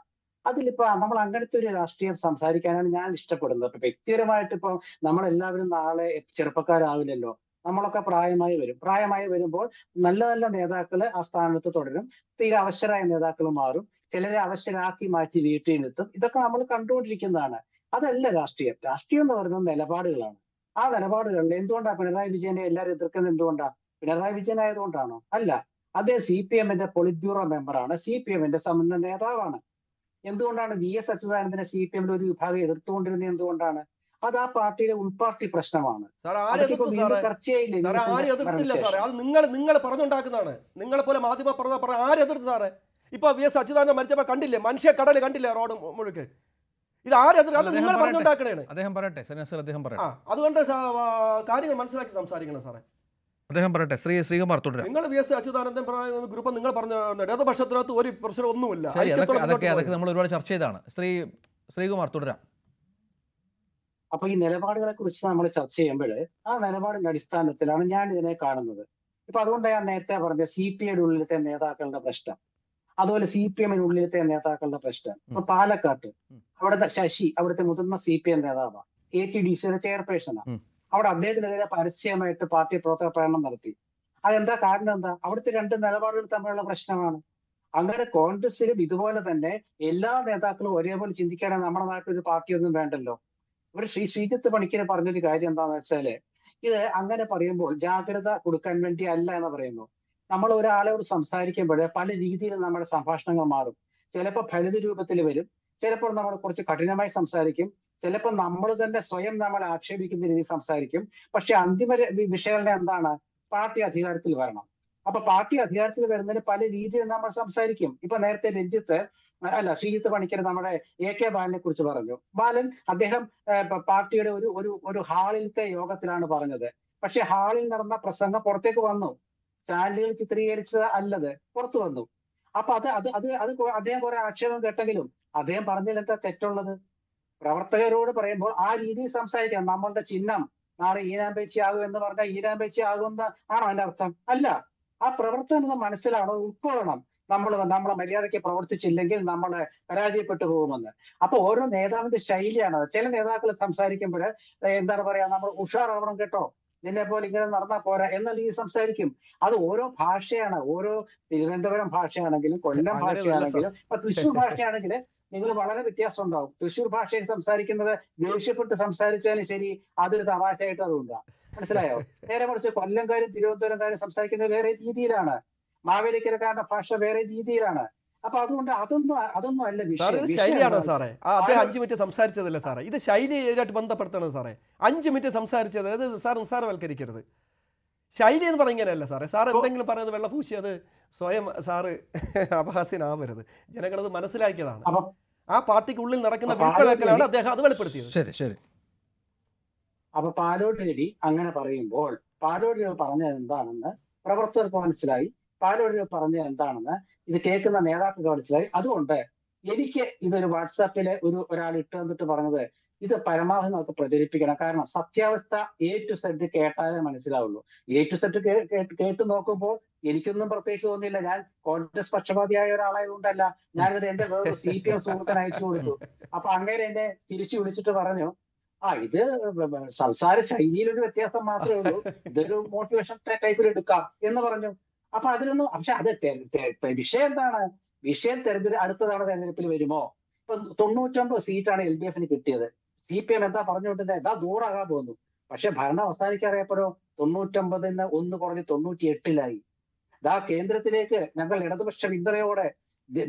Speaker 5: അതിലിപ്പോ നമ്മൾ അങ്ങനത്തെ ഒരു രാഷ്ട്രീയം സംസാരിക്കാനാണ് ഞാൻ ഇഷ്ടപ്പെടുന്നത്. ഇപ്പൊ വ്യക്തിപരമായിട്ട് ഇപ്പൊ നമ്മളെല്ലാവരും നാളെ ചെറുപ്പക്കാരാവില്ലല്ലോ. നമ്മളൊക്കെ പ്രായമായി വരുമ്പോൾ നല്ല നല്ല നേതാക്കള് ആ സ്ഥാനത്ത് തുടരും. തീരെ അവശരായ നേതാക്കൾ മാറും. ചിലരെ അവശരാക്കി മാറ്റി വീട്ടിൽ നിർത്തും. ഇതൊക്കെ നമ്മൾ കണ്ടുകൊണ്ടിരിക്കുന്നതാണ്. അതല്ല രാഷ്ട്രീയം. രാഷ്ട്രീയം എന്ന് പറയുന്നത് നിലപാടുകളാണ്. ആ നിലപാടുകളിൽ എന്തുകൊണ്ടാണ് പിണറായി വിജയനെ എല്ലാവരും എതിർക്കുന്നത്? എന്തുകൊണ്ടാണ്? പിണറായി വിജയൻ ആയതുകൊണ്ടാണോ? അല്ല. അദ്ദേഹം CPM-ന്റെ പൊളിറ്റ് ബ്യൂറോ മെമ്പറാണ്. CPM-ന്റെ സമന്വയ നേതാവാണ്. എന്തുകൊണ്ടാണ് VS അച്യുതാനന്ദനെ CPM-ന്റെ ഒരു വിഭാഗം എതിർത്തുകൊണ്ടിരുന്നത്? എന്തുകൊണ്ടാണ്? അത് ആ പാർട്ടിയിലെ ഉൾപാർട്ടി പ്രശ്നമാണ്.
Speaker 9: നിങ്ങൾ പറഞ്ഞുണ്ടാക്കുന്നതാണ്. നിങ്ങളെ പോലെ മാധ്യമ പറഞ്ഞ ആരെതിർത്ത് സാറേ? ഇപ്പൊ VS അച്യുതാനന്ദൻ മരിച്ചപ്പോ കണ്ടില്ലേ, മനുഷ്യ കടല് കണ്ടില്ലേ, റോഡ് മുഴുക്കെ. ഇത് ആരെതിർത്ത്? അത് നിങ്ങൾ പറഞ്ഞുണ്ടാക്കണേ. അതുകൊണ്ട് കാര്യങ്ങൾ മനസ്സിലാക്കി സംസാരിക്കണം സാറേ.
Speaker 4: അദ്ദേഹം പറയട്ടെ. ശ്രീകുമാർ തുടരാം.
Speaker 9: നിങ്ങൾ VS അച്യുതാനന്ദൻ ഗ്രൂപ്പ് നിങ്ങൾ പറഞ്ഞ ഇടതുപക്ഷത്തിനകത്ത് ഒരു പ്രശ്നം ഒന്നുമില്ല.
Speaker 4: അതൊക്കെ നമ്മൾ ഒരുപാട് ചർച്ച ചെയ്താണ്. ശ്രീകുമാർ തുടരാം.
Speaker 6: അപ്പൊ ഈ നിലപാടുകളെ കുറിച്ച് നമ്മൾ ചർച്ച ചെയ്യുമ്പോൾ ആ നിലപാടിന്റെ അടിസ്ഥാനത്തിലാണ് ഞാൻ ഇതിനെ കാണുന്നത്. ഇപ്പൊ അതുകൊണ്ട് ഞാൻ നേരത്തെ പറഞ്ഞ CPI ഉള്ളിലത്തെ നേതാക്കളുടെ പ്രശ്നം, അതുപോലെ CPM ഉള്ളിലത്തെ നേതാക്കളുടെ പ്രശ്നം. ഇപ്പൊ പാലക്കാട്ട് അവിടുത്തെ ശശി അവിടുത്തെ മുതിർന്ന CPM നേതാവാണ്, ATDCയുടെ ചെയർപേഴ്സണാണ്. അവിടെ അദ്ദേഹത്തിനെതിരെ പരസ്യമായിട്ട് പാർട്ടി പ്രവർത്തക പ്രകടനം നടത്തി. അതെന്താ കാരണം? എന്താ? അവിടുത്തെ രണ്ട് നിലപാടുകൾ തമ്മിലുള്ള പ്രശ്നമാണ്. അങ്ങനെ കോൺഗ്രസിലും ഇതുപോലെ തന്നെ എല്ലാ നേതാക്കളും ഒരേപോലെ ചിന്തിക്കുകയാണെങ്കിൽ നമ്മുടെ നാട്ടിൽ ഒരു പാർട്ടിയൊന്നും വേണ്ടല്ലോ. ഒരു ശ്രീജിത്ത് പണിക്കര് പറഞ്ഞൊരു കാര്യം എന്താണെന്ന് വെച്ചാല്, ഇത് അങ്ങനെ പറയുമ്പോൾ ജാഗ്രത കൊടുക്കാൻ വേണ്ടി അല്ല എന്ന് പറയുന്നു. നമ്മൾ ഒരാളോട് സംസാരിക്കുമ്പോൾ പല രീതിയിൽ നമ്മുടെ സംഭാഷണങ്ങൾ മാറും. ചിലപ്പോൾ ഫലിത രൂപത്തിൽ വരും, ചിലപ്പോൾ നമ്മൾ കുറച്ച് കഠിനമായി സംസാരിക്കും, ചിലപ്പോൾ നമ്മൾ തന്നെ സ്വയം നമ്മളെ ആക്ഷേപിക്കുന്ന രീതിയിൽ സംസാരിക്കും. പക്ഷെ അന്തിമ വിഷയം എന്താണ്? പാർട്ടി അധികാരത്തിൽ വരണം. അപ്പൊ പാർട്ടി അധികാരത്തിൽ വരുന്നതിന് പല രീതിയിൽ നമ്മൾ സംസാരിക്കും. ഇപ്പൊ നേരത്തെ ശ്രീജിത്ത് പണിക്കർ നമ്മുടെ AK ബാലനെ കുറിച്ച് പറഞ്ഞു. ബാലൻ അദ്ദേഹം പാർട്ടിയുടെ ഒരു ഹാളിലത്തെ യോഗത്തിലാണ് പറഞ്ഞത്. പക്ഷെ ഹാളിൽ നടന്ന പ്രസംഗം പുറത്തേക്ക് വന്നു, ചാനലുകൾ ചിത്രീകരിച്ചത് അല്ലത് പുറത്തു വന്നു. അപ്പൊ അത് അദ്ദേഹം കുറെ ആക്ഷേപം കേട്ടെങ്കിലും അദ്ദേഹം പറഞ്ഞതിൽ എന്താ തെറ്റുള്ളത്? പ്രവർത്തകരോട് പറയുമ്പോൾ ആ രീതിയിൽ സംസാരിക്കണം. നമ്മളുടെ ചിഹ്നം നാളെ ഈനാമ്പേച്ചി ആകും എന്ന് പറഞ്ഞാൽ ഈനാമ്പേച്ചി ആകുമെന്ന് ആണോ അതിന്റെ അർത്ഥം? അല്ല. ആ പ്രവർത്തനം മനസ്സിലാണോ, ഉൾക്കൊള്ളണം. നമ്മളെ മര്യാദയ്ക്ക് പ്രവർത്തിച്ചില്ലെങ്കിൽ നമ്മൾ പരാജയപ്പെട്ടു പോകുമെന്ന്. അപ്പൊ ഓരോ നേതാവിന്റെ ശൈലിയാണ്. ചില നേതാക്കൾ സംസാരിക്കുമ്പോൾ എന്താണ് പറയാ, നമ്മൾ ഉഷാറാവണം കേട്ടോ, നിന്നെ പോലെ ഇങ്ങനെ നടന്നാൽ പോരാ എന്നുള്ള ഈ സംസാരിക്കും. അത് ഓരോ ഭാഷയാണ്. ഓരോ തിരുവനന്തപുരം ഭാഷയാണെങ്കിലും കൊല്ലം ഭാഷയാണെങ്കിലും ഇപ്പൊ തൃശ്ശൂർ ഭാഷയാണെങ്കിൽ നിങ്ങൾ വളരെ വ്യത്യാസം ഉണ്ടാവും. തൃശ്ശൂർ ഭാഷയിൽ സംസാരിക്കുന്നത് ദേഷ്യപ്പെട്ട് സംസാരിച്ചാലും ശരി, അതൊരു തമാശയായിട്ട് അതുണ്ടാകും. മനസ്സിലായോ? നേരെ മറിച്ച് കൊല്ലംകാരും തിരുവനന്തപുരംകാരും സംസാരിക്കുന്നത് വേറെ രീതിയിലാണ്, മാവേലിക്കരക്കാരുടെ ഭാഷ വേറെ രീതിയിലാണ്. അപ്പൊ അതുകൊണ്ട് അതൊന്നും അല്ല വിഷയം.
Speaker 9: ശൈലിയാണോ സാറേ? അദ്ദേഹം 5 മിനിറ്റ് സംസാരിച്ചതല്ലേ സാറേ? ഇത് ശൈലിയായിട്ട് ബന്ധപ്പെടുത്തണം സാറേ. 5 മിനിറ്റ് സംസാരിച്ചത് അത് സാർ നിസ്സാരവൽക്കരിക്കരുത്. ശൈലി എന്ന് പറഞ്ഞാലല്ല സാറേ. സാർ എന്തെങ്കിലും പറയുന്നത് വെള്ളപൂശി അത് സ്വയം സാറ് അപഹാസ്യനാവരുത്. ജനങ്ങളത് മനസ്സിലാക്കിയതാണ്. ആ പാർട്ടിക്കുള്ളിൽ നടക്കുന്ന വിൽപ്പനക്കലാണ് അദ്ദേഹം അത് വെളിപ്പെടുത്തിയത്.
Speaker 4: ശരി ശരി.
Speaker 6: അപ്പൊ പാലോട് രവി അങ്ങനെ പറയുമ്പോൾ പാലോട് രവി പറഞ്ഞത് എന്താണെന്ന് പ്രവർത്തകർക്ക് മനസ്സിലായി, പാലോട് രവി പറഞ്ഞത് എന്താണെന്ന് ഇത് കേൾക്കുന്ന നേതാക്കൾക്ക് മനസ്സിലായി. അതുകൊണ്ട് എനിക്ക് ഇതൊരു വാട്സാപ്പില് ഒരാൾ ഇട്ട് വന്നിട്ട് പറഞ്ഞത് ഇത് പരമാവധി നമുക്ക് പ്രചരിപ്പിക്കണം. കാരണം സത്യാവസ്ഥ A to Z കേട്ടാലേ മനസ്സിലാവുള്ളൂ. A to Z കേട്ട് നോക്കുമ്പോൾ എനിക്കൊന്നും പ്രത്യേകിച്ച് തോന്നിയില്ല. ഞാൻ കോൺഗ്രസ് പക്ഷപാതിയായ ഒരാളായതുകൊണ്ടല്ല, ഞാനിത് എന്റെ വേറൊരു CPM സുഹൃത്തിന് അയച്ചു കൊടുത്തു. അപ്പൊ അങ്ങനെ എന്നെ തിരിച്ചു വിളിച്ചിട്ട് പറഞ്ഞു, ഇത് സംസാര ശൈലിയിലൊരു വ്യത്യാസം മാത്രമേ ഉള്ളൂ, ഇതൊരു മോട്ടിവേഷൻ ടൈപ്പിൽ എടുക്കാം എന്ന് പറഞ്ഞു. അപ്പൊ അതിലൊന്നും, പക്ഷെ അത് വിഷയം എന്താണ്? വിഷയം അടുത്ത തവണ തെരഞ്ഞെടുപ്പിൽ വരുമോ? ഇപ്പൊ 99 സീറ്റാണ് LDFന് കിട്ടിയത്. CPM എന്താ പറഞ്ഞുകൊണ്ടിരുന്നത്? എന്താ 100 പോകുന്നു. പക്ഷെ ഭരണം അവസാനിക്കാറിയപ്പോഴോ 99 1 കുറഞ്ഞ് 98 കേന്ദ്രത്തിലേക്ക് ഞങ്ങൾ ഇടതുപക്ഷ പിന്തുണയോടെ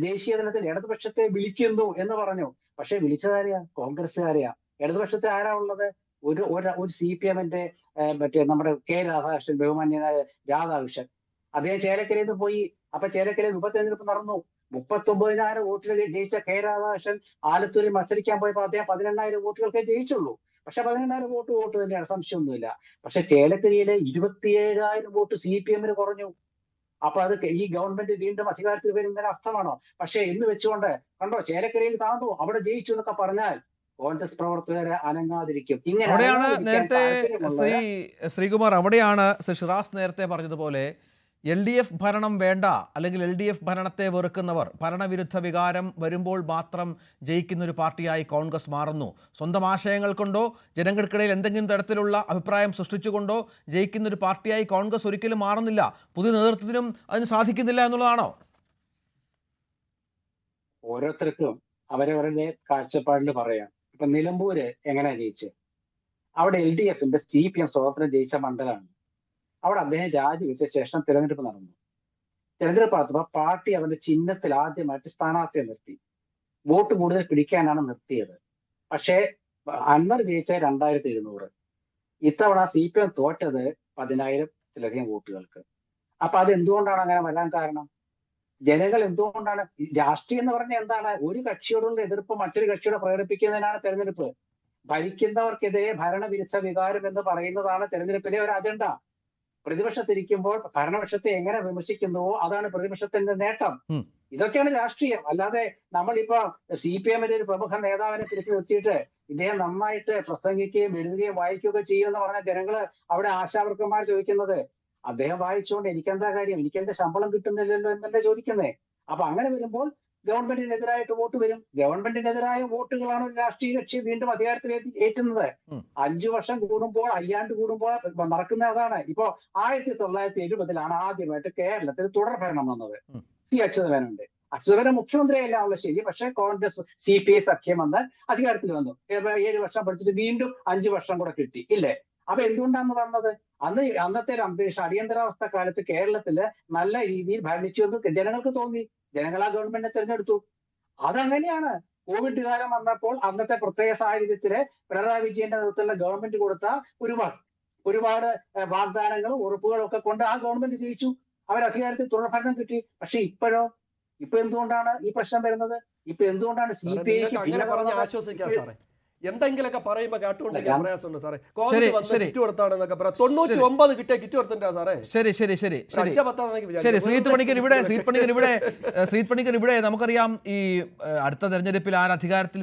Speaker 6: ദേശീയ തലത്തിൽ ഇടതുപക്ഷത്തെ വിളിക്കുന്നു എന്ന് പറഞ്ഞു. പക്ഷെ വിളിച്ചതാരെയാ? കോൺഗ്രസ്സുകാരെയാ. ഇടതുപക്ഷത്തെ ആരാ ഉള്ളത്? ഒരു CPMന്റെ നമ്മുടെ K രാധാകൃഷ്ണൻ, ബഹുമാന്യനായ രാധാകൃഷ്ണൻ. അദ്ദേഹം ചേലക്കരയിൽ നിന്ന് പോയി. അപ്പൊ ചേലക്കരയിൽ ഉപതെരഞ്ഞെടുപ്പ് നടന്നു. 39,000 വോട്ടിൽ ജയിച്ച K രാധാകൃഷ്ണൻ ആലത്തൂരിൽ മത്സരിക്കാൻ പോയപ്പോൾ അദ്ദേഹം 18,000 വോട്ടുകൾക്കേ ജയിച്ചുള്ളൂ. പക്ഷെ 18,000 വോട്ട് തന്നെയാണ്, സംശയമൊന്നുമില്ല. പക്ഷെ ചേലക്കരയിലെ 27,000 വോട്ട് CPMന് കുറഞ്ഞു. അപ്പൊ അത് ഈ ഗവൺമെന്റ് വീണ്ടും അധികാരത്തിൽ വരുന്നതിന് അർത്ഥമാണോ? പക്ഷെ എന്ന് വെച്ചുകൊണ്ട് കണ്ടോ, ചേലക്കരയിൽ താന്നു, അവിടെ ജയിച്ചു എന്നൊക്കെ പറഞ്ഞാൽ കോൺഗ്രസ് പ്രവർത്തകരെ അനങ്ങാതിരിക്കും.
Speaker 4: അവിടെയാണ് നേരത്തെ ശ്രീകുമാർ, അവിടെയാണ് ഷിറാസ് നേരത്തെ പറഞ്ഞതുപോലെ LDF ഭരണം വേണ്ട, അല്ലെങ്കിൽ LDF ഭരണത്തെ വെറുക്കുന്നവർ, ഭരണവിരുദ്ധ വികാരം വരുമ്പോൾ മാത്രം ജയിക്കുന്ന ഒരു പാർട്ടിയായി കോൺഗ്രസ് മാറുന്നു. സ്വന്തം ആശയങ്ങൾ കൊണ്ടോ ജനങ്ങൾക്കിടയിൽ എന്തെങ്കിലും തരത്തിലുള്ള അഭിപ്രായം സൃഷ്ടിച്ചുകൊണ്ടോ ജയിക്കുന്ന ഒരു പാർട്ടിയായി കോൺഗ്രസ് ഒരിക്കലും മാറുന്നില്ല. പുതിയ നേതൃത്വത്തിനും അതിന് സാധിക്കുന്നില്ല എന്നുള്ളതാണോ?
Speaker 6: ഓരോരുത്തർക്കും അവരവരുടെ കാഴ്ചപ്പാടിൽ പറയാം. ഇപ്പൊ നിലമ്പൂര് എങ്ങനെയാ ജയിച്ചത്? അവിടെ LDFന്റെ CPM സ്വതന്ത്രം ജയിച്ച മണ്ഡലമാണ്. അവിടെ അദ്ദേഹം രാജിവെച്ച ശേഷം തിരഞ്ഞെടുപ്പ് നടന്നു. തിരഞ്ഞെടുപ്പ് നടത്തുമ്പോൾ പാർട്ടി അവന്റെ ചിഹ്നത്തിൽ ആദ്യമായിട്ട് സ്ഥാനാർത്ഥിയെ നിർത്തി. വോട്ട് കൂടുതൽ പിടിക്കാനാണ് നിർത്തിയത്. പക്ഷേ അൻവർ ജയിച്ച 2700. ഇത്തവണ CPM തോറ്റത് 10,000-ലധികം വോട്ടുകൾക്ക്. അപ്പൊ അത് എന്തുകൊണ്ടാണ് അങ്ങനെ വരാൻ കാരണം? ജനങ്ങൾ എന്തുകൊണ്ടാണ്? രാഷ്ട്രീയം എന്ന് പറഞ്ഞാൽ എന്താണ്? ഒരു കക്ഷിയോടുള്ള എതിർപ്പ് മറ്റൊരു കക്ഷിയോട് പ്രകടിപ്പിക്കുന്നതിനാണ് തെരഞ്ഞെടുപ്പ്. ഭരിക്കുന്നവർക്കെതിരെ ഭരണവിരുദ്ധ വികാരം എന്ന് പറയുന്നതാണ് തെരഞ്ഞെടുപ്പിലെ ഒരു അജണ്ട. പ്രതിപക്ഷത്തിരിക്കുമ്പോൾ ഭരണപക്ഷത്തെ എങ്ങനെ വിമർശിക്കുന്നുവോ അതാണ് പ്രതിപക്ഷത്തിന്റെ നേട്ടം. ഇതൊക്കെയാണ് രാഷ്ട്രീയം. അല്ലാതെ നമ്മളിപ്പോ CPM ഒരു പ്രമുഖ നേതാവിനെ പിടിച്ചു നിർത്തിയിട്ട് ഇദ്ദേഹം നന്നായിട്ട് പ്രസംഗിക്കുകയും എഴുതുകയും വായിക്കുകയൊക്കെ ചെയ്യുമെന്ന് പറഞ്ഞ ജനങ്ങള് അവിടെ ആശാവർക്കന്മാർ ചോദിക്കുന്നത് അദ്ദേഹം വായിച്ചുകൊണ്ട് എനിക്കെന്താ കാര്യം, എനിക്ക് എന്റെ ശമ്പളം കിട്ടുന്നില്ലല്ലോ എന്നല്ലേ ചോദിക്കുന്നേ. അപ്പൊ അങ്ങനെ വരുമ്പോൾ ഗവൺമെന്റിനെതിരായിട്ട് വോട്ട് വരും. ഗവൺമെന്റിനെതിരായ വോട്ടുകളാണ് രാഷ്ട്രീയ കക്ഷി വീണ്ടും അധികാരത്തിൽ ഏറ്റുന്നത്. 5 വർഷം കൂടുമ്പോൾ 5 ആണ്ട് കൂടുമ്പോൾ നടക്കുന്ന അതാണ്. ഇപ്പോ 1970 ആദ്യമായിട്ട് കേരളത്തിൽ തുടർ ഭരണം വന്നത്. അച്യുതമേനോന്റെ. അച്യുതമേനോൻ മുഖ്യമന്ത്രിയല്ല ശരി, പക്ഷെ കോൺഗ്രസ് CPI സഖ്യം വന്ന് അധികാരത്തിൽ വന്നു. 7 വർഷം പഠിച്ചിട്ട് വീണ്ടും 5 വർഷം കൂടെ കിട്ടി ഇല്ലേ? അപ്പൊ എന്തുകൊണ്ടാണ് വന്നത്? അന്നത്തെ ഒരു അന്തരീക്ഷം അടിയന്തരാവസ്ഥ കാലത്ത് കേരളത്തില് നല്ല രീതിയിൽ ഭരിച്ചു എന്ന് ജനങ്ങൾക്ക് തോന്നി. ജനങ്ങൾ ആ ഗവൺമെന്റിനെ തിരഞ്ഞെടുത്തു. അതങ്ങനെയാണ്. കോവിഡ് കാലം വന്നപ്പോൾ അന്നത്തെ പ്രത്യേക സാഹചര്യത്തില് പിണറായി വിജയന്റെ നേതൃത്വത്തിലുള്ള ഗവൺമെന്റ് കൊടുത്ത ഒരുപാട് വാഗ്ദാനങ്ങളും ഉറപ്പുകളും ഒക്കെ കൊണ്ട് ആ ഗവൺമെന്റ് ജയിച്ചു. അവർ അധികാരത്തിൽ തുടർഭരണം കിട്ടി. പക്ഷെ ഇപ്പൊ എന്തുകൊണ്ടാണ് ഈ പ്രശ്നം വരുന്നത്? ഇപ്പൊ എന്തുകൊണ്ടാണ്
Speaker 9: CPI എന്തെങ്കിലൊക്കെ പറയുമ്പോ കേട്ടുകൊണ്ടെങ്കിൽ പ്രയാസമുണ്ട് സാറേ. കോവിഡ് വന്ന് കിറ്റ് കൊടുത്താണെന്നൊക്കെ പറയാം. 99 കിട്ടിയ കിറ്റ് കൊടുത്തിട്ടാ സാറേ.
Speaker 4: ശരി ശ്രീത് പണിക്കർ ഇവിടെ നമുക്കറിയാം ഈ അടുത്ത തെരഞ്ഞെടുപ്പിൽ ആര് അധികാരത്തിൽ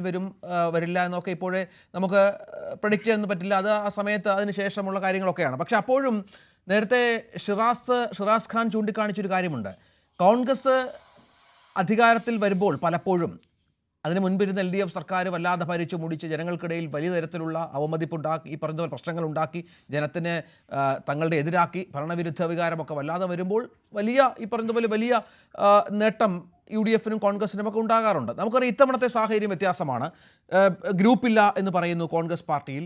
Speaker 4: വരില്ല എന്നൊക്കെ ഇപ്പോഴേ നമുക്ക് പ്രഡിക്റ്റ് ചെയ്യാൻ പറ്റില്ല. അത് ആ സമയത്ത് അതിന് ശേഷമുള്ള കാര്യങ്ങളൊക്കെയാണ്. പക്ഷെ അപ്പോഴും നേരത്തെ ഷിറാസ് ഖാൻ ചൂണ്ടിക്കാണിച്ചൊരു കാര്യമുണ്ട്. കോൺഗ്രസ് അധികാരത്തിൽ വരുമ്പോൾ പലപ്പോഴും അതിന് മുൻപിരുന്ന LDF സർക്കാർ വല്ലാതെ ഭരിച്ചു മുടിച്ച് ജനങ്ങൾക്കിടയിൽ വലിയ തരത്തിലുള്ള അവമതിപ്പുണ്ടാക്കി, ഈ പറഞ്ഞ പോലെ പ്രശ്നങ്ങളുണ്ടാക്കി, ജനത്തിന് തങ്ങളുടെ എതിരാക്കി, ഭരണവിരുദ്ധ വികാരമൊക്കെ വല്ലാതെ വരുമ്പോൾ ഈ പറഞ്ഞതുപോലെ വലിയ നേട്ടം UDF-നും കോൺഗ്രസിനും ഒക്കെ ഉണ്ടാകാറുണ്ട്. നമുക്കറിയാം ഇത്തവണത്തെ സാഹചര്യം വ്യത്യാസമാണ്. ഗ്രൂപ്പില്ല എന്ന് പറയുന്നു കോൺഗ്രസ് പാർട്ടിയിൽ.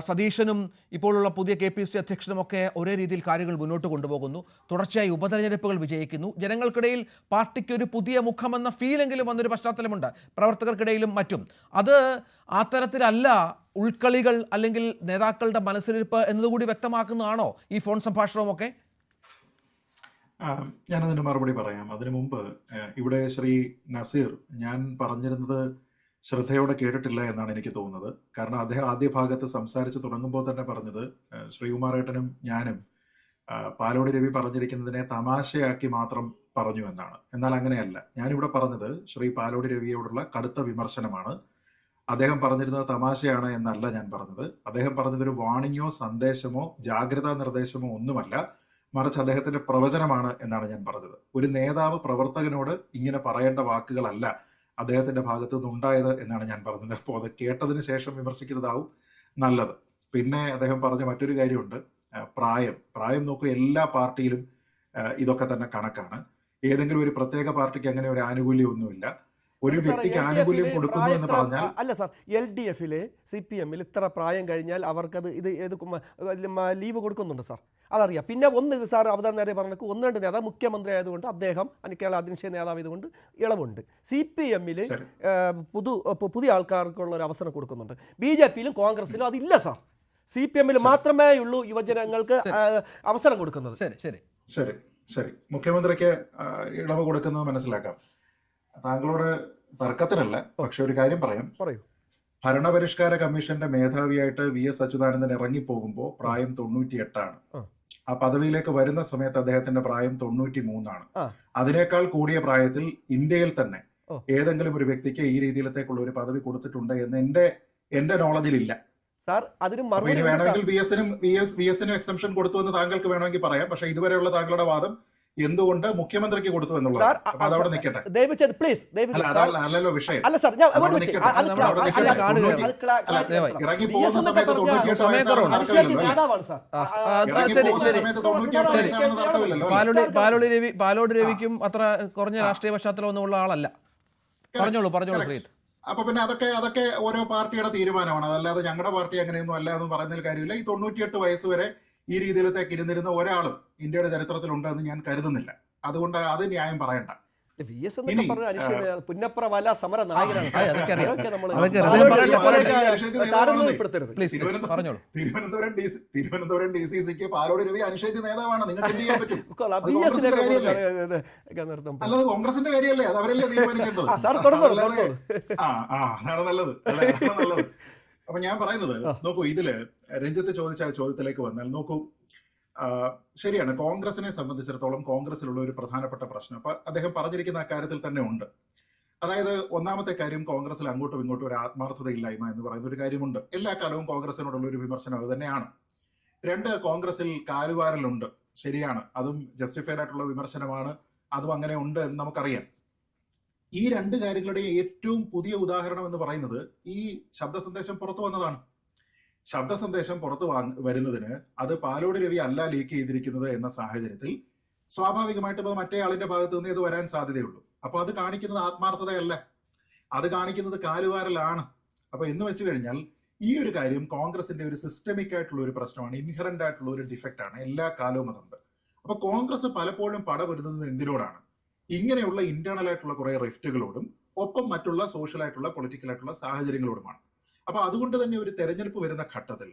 Speaker 4: സതീശനും ഇപ്പോഴുള്ള പുതിയ KPCC അധ്യക്ഷനുമൊക്കെ ഒരേ രീതിയിൽ കാര്യങ്ങൾ മുന്നോട്ട് കൊണ്ടുപോകുന്നു. തുടർച്ചയായി ഉപതെരഞ്ഞെടുപ്പുകൾ വിജയിക്കുന്നു. ജനങ്ങൾക്കിടയിൽ പാർട്ടിക്ക് ഒരു പുതിയ മുഖമെന്ന ഫീലെങ്കിലും വന്നൊരു പശ്ചാത്തലമുണ്ട് പ്രവർത്തകർക്കിടയിലും മറ്റും. അത് ആ തരത്തിലല്ല ഉൾക്കളികൾ അല്ലെങ്കിൽ നേതാക്കളുടെ മനസ്സിലിരിപ്പ് എന്നതുകൂടി വ്യക്തമാക്കുന്നതാണോ ഈ ഫോൺ സംഭാഷണവുമൊക്കെ?
Speaker 7: ഞാനതിന് മറുപടി പറയാം. അതിനു മുമ്പ് ഇവിടെ ശ്രീ നസീർ ഞാൻ പറഞ്ഞിരുന്നത് ശ്രദ്ധയോടെ കേട്ടിട്ടില്ല എന്നാണ് എനിക്ക് തോന്നുന്നത്. കാരണം അദ്ദേഹം ആദ്യ ഭാഗത്ത് സംസാരിച്ച് തുടങ്ങുമ്പോൾ തന്നെ പറഞ്ഞത് ശ്രീകുമാറേട്ടനും ഞാനും പാലോട് രവി പറഞ്ഞിരിക്കുന്നതിനെ തമാശയാക്കി മാത്രം പറഞ്ഞു എന്നാണ്. എന്നാൽ അങ്ങനെയല്ല. ഞാനിവിടെ പറഞ്ഞത് ശ്രീ പാലോട് രവിയോടുള്ള കടുത്ത വിമർശനമാണ്. അദ്ദേഹം പറഞ്ഞിരുന്നത് തമാശയാണ് എന്നല്ല ഞാൻ പറഞ്ഞത്. അദ്ദേഹം പറഞ്ഞതൊരു വാണിങ്ങോ സന്ദേശമോ ജാഗ്രതാ നിർദ്ദേശമോ ഒന്നുമല്ല, മറിച്ച് അദ്ദേഹത്തിന്റെ പ്രവചനമാണ് എന്നാണ് ഞാൻ പറഞ്ഞത്. ഒരു നേതാവ് പ്രവർത്തകനോട് ഇങ്ങനെ പറയേണ്ട വാക്കുകളല്ല അദ്ദേഹത്തിന്റെ ഭാഗത്തു നിന്നുണ്ടായത് എന്നാണ് ഞാൻ പറഞ്ഞത്. അപ്പോൾ അത് കേട്ടതിന് ശേഷം വിമർശിക്കുന്നതാവും നല്ലത്. പിന്നെ അദ്ദേഹം പറഞ്ഞ മറ്റൊരു കാര്യമുണ്ട്, പ്രായം നോക്കൂ. എല്ലാ പാർട്ടിയിലും ഇതൊക്കെ തന്നെ കണക്കാണ്. ഏതെങ്കിലും ഒരു പ്രത്യേക പാർട്ടിക്ക് അങ്ങനെ ഒരു ആനുകൂല്യമൊന്നുമില്ല. ഒരു വ്യക്തിക്ക് ആനുകൂല്യം കൊടുക്കുന്നു എന്ന് പറഞ്ഞാൽ
Speaker 9: അല്ല സാർ, LDF-ല് CPM-ൽ ഇത്ര പ്രായം കഴിഞ്ഞാൽ അവർക്കത് ലീവ് കൊടുക്കുന്നുണ്ട് സാർ, അതറിയാം. പിന്നെ ഇത് സാർ അവതാരം നേരെ പറഞ്ഞ 1-2 നേതാവ് മുഖ്യമന്ത്രി ആയതുകൊണ്ട് അദ്ദേഹം കേരള അധ്യക്ഷ നേതാവ് ആയതുകൊണ്ട് ഇളവുണ്ട്. CPM-ൽ പുതിയ ആൾക്കാർക്കുള്ള ഒരു അവസരം കൊടുക്കുന്നുണ്ട്. BJP-യിലും കോൺഗ്രസിലും അതില്ല സാർ. CPM-ൽ മാത്രമേ ഉള്ളൂ യുവജനങ്ങൾക്ക് അവസരം കൊടുക്കുന്നത്.
Speaker 7: ശരി മുഖ്യമന്ത്രിക്ക് ഇളവ് കൊടുക്കുന്നത് മനസ്സിലാക്കാം. താങ്കളോട് തർക്കത്തിനല്ല, പക്ഷെ ഒരു കാര്യം പറയൂ. ഭരണപരിഷ്കാര കമ്മീഷന്റെ മേധാവിയായിട്ട് VS അച്യുതാനന്ദൻ ഇറങ്ങിപ്പോകുമ്പോൾ പ്രായം 98 ആ പദവിയിലേക്ക് വരുന്ന സമയത്ത് അദ്ദേഹത്തിന്റെ പ്രായം 93 അതിനേക്കാൾ കൂടിയ പ്രായത്തിൽ ഇന്ത്യയിൽ തന്നെ ഏതെങ്കിലും ഒരു വ്യക്തിക്ക് ഈ രീതിയിലത്തേക്കുള്ള ഒരു പദവി കൊടുത്തിട്ടുണ്ട് എന്ന് എന്റെ നോളജിലില്ല
Speaker 9: സാർ. അതിന്
Speaker 7: വേണമെങ്കിൽ VS-നും എക്സംഷൻ കൊടുത്തു എന്ന് താങ്കൾക്ക് വേണമെങ്കിൽ പറയാം. പക്ഷെ ഇതുവരെയുള്ള താങ്കളുടെ വാദം എന്തുകൊണ്ട് മുഖ്യമന്ത്രിക്ക് കൊടുത്തു എന്നുള്ളത് അതവിടെ നിൽക്കട്ടെ. അല്ലല്ലോ വിഷയം. ഇറങ്ങി പോകുന്ന സമയത്ത് 98
Speaker 4: പാലോട് രവിക്കും അത്ര കുറഞ്ഞ രാഷ്ട്രീയ പശ്ചാത്തലമൊന്നുമുള്ള ആളല്ല. പറഞ്ഞോളൂ ശ്രീത്.
Speaker 7: അപ്പൊ പിന്നെ അതൊക്കെ ഓരോ പാർട്ടിയുടെ തീരുമാനമാണ്. അതല്ലാതെ ഞങ്ങളുടെ പാർട്ടി അങ്ങനെയൊന്നും അല്ല എന്ന് പറയുന്നതിൽ കാര്യമില്ല. ഈ 98 വയസ്സ് വരെ ഈ രീതിയിലത്തേക്ക് ഇരുന്നിരുന്ന ഒരാളും ഇന്ത്യയുടെ ചരിത്രത്തിലുണ്ടെന്ന് ഞാൻ കരുതുന്നില്ല. അതുകൊണ്ട് അത് ന്യായം പറയണ്ട. തിരുവനന്തപുരം DCCക്ക് പാലോട് രവി അനിഷേധ്യ നേതാവാണ്. നിങ്ങൾക്ക് എന്ത് ചെയ്യാൻ പറ്റും? അല്ലാതെ കോൺഗ്രസിന്റെ കാര്യമല്ലേ, അത് അവരല്ലേ തീരുമാനിക്കേണ്ടത്. അതാണ് നല്ലത്. അപ്പൊ ഞാൻ പറയുന്നത് നോക്കൂ, ഇതില് രഞ്ജിത്ത് ചോദിച്ച ചോദ്യത്തിലേക്ക് വന്നാൽ നോക്കൂ, ശരിയാണ്, കോൺഗ്രസിനെ സംബന്ധിച്ചിടത്തോളം കോൺഗ്രസിലുള്ള ഒരു പ്രധാനപ്പെട്ട പ്രശ്നം അപ്പൊ അദ്ദേഹം പറഞ്ഞിരിക്കുന്ന അക്കാര്യത്തിൽ തന്നെ ഉണ്ട്. അതായത് ഒന്നാമത്തെ കാര്യം, കോൺഗ്രസിൽ അങ്ങോട്ടും ഇങ്ങോട്ടും ഒരു ആത്മാർത്ഥതയില്ലായ്മ എന്ന് പറയുന്ന ഒരു കാര്യമുണ്ട്. എല്ലാ കാലവും കോൺഗ്രസിനോടുള്ള ഒരു വിമർശനം അത് തന്നെയാണ്. രണ്ട്, കോൺഗ്രസിൽ കാലുവാരലുണ്ട്. ശരിയാണ്, അതും ജസ്റ്റിഫൈഡ് ആയിട്ടുള്ള വിമർശനമാണ്, അതും അങ്ങനെ ഉണ്ട് എന്ന് നമുക്കറിയാം. ഈ രണ്ട് കാര്യങ്ങളുടെ ഏറ്റവും പുതിയ ഉദാഹരണം എന്ന് പറയുന്നത് ഈ ശബ്ദ സന്ദേശം പുറത്തു വന്നതാണ്. ശബ്ദ സന്ദേശം പുറത്തു വരുന്നതിന് അത് പാലോട് രവി അല്ല ലീക്ക് ചെയ്തിരിക്കുന്നത് എന്ന സാഹചര്യത്തിൽ സ്വാഭാവികമായിട്ടും അത് മറ്റേ ആളിന്റെ ഭാഗത്ത് നിന്ന് ഇത് വരാൻ സാധ്യതയുള്ളൂ. അപ്പൊ അത് കാണിക്കുന്നത് ആത്മാർത്ഥതയല്ല, അത് കാണിക്കുന്നത് കാലുവാരലാണ്. അപ്പൊ എന്ന് വെച്ച് കഴിഞ്ഞാൽ ഈ ഒരു കാര്യം കോൺഗ്രസിന്റെ ഒരു സിസ്റ്റമിക് ആയിട്ടുള്ള ഒരു പ്രശ്നമാണ്, ഇൻഹറന്റ് ആയിട്ടുള്ള ഒരു ഡിഫക്റ്റ് ആണ്. എല്ലാ കാലവും അതുണ്ട്. അപ്പൊ കോൺഗ്രസ് പലപ്പോഴും പടപൊരുതുന്നത് എന്തിനോടാണ്? ഇങ്ങനെയുള്ള ഇന്റേണൽ ആയിട്ടുള്ള കുറെ റിഫ്റ്റുകളോടും ഒപ്പം മറ്റുള്ള സോഷ്യൽ ആയിട്ടുള്ള പൊളിറ്റിക്കൽ ആയിട്ടുള്ള സാഹചര്യങ്ങളോടുമാണ്. അപ്പൊ അതുകൊണ്ട് തന്നെ ഒരു തെരഞ്ഞെടുപ്പ് വരുന്ന ഘട്ടത്തിൽ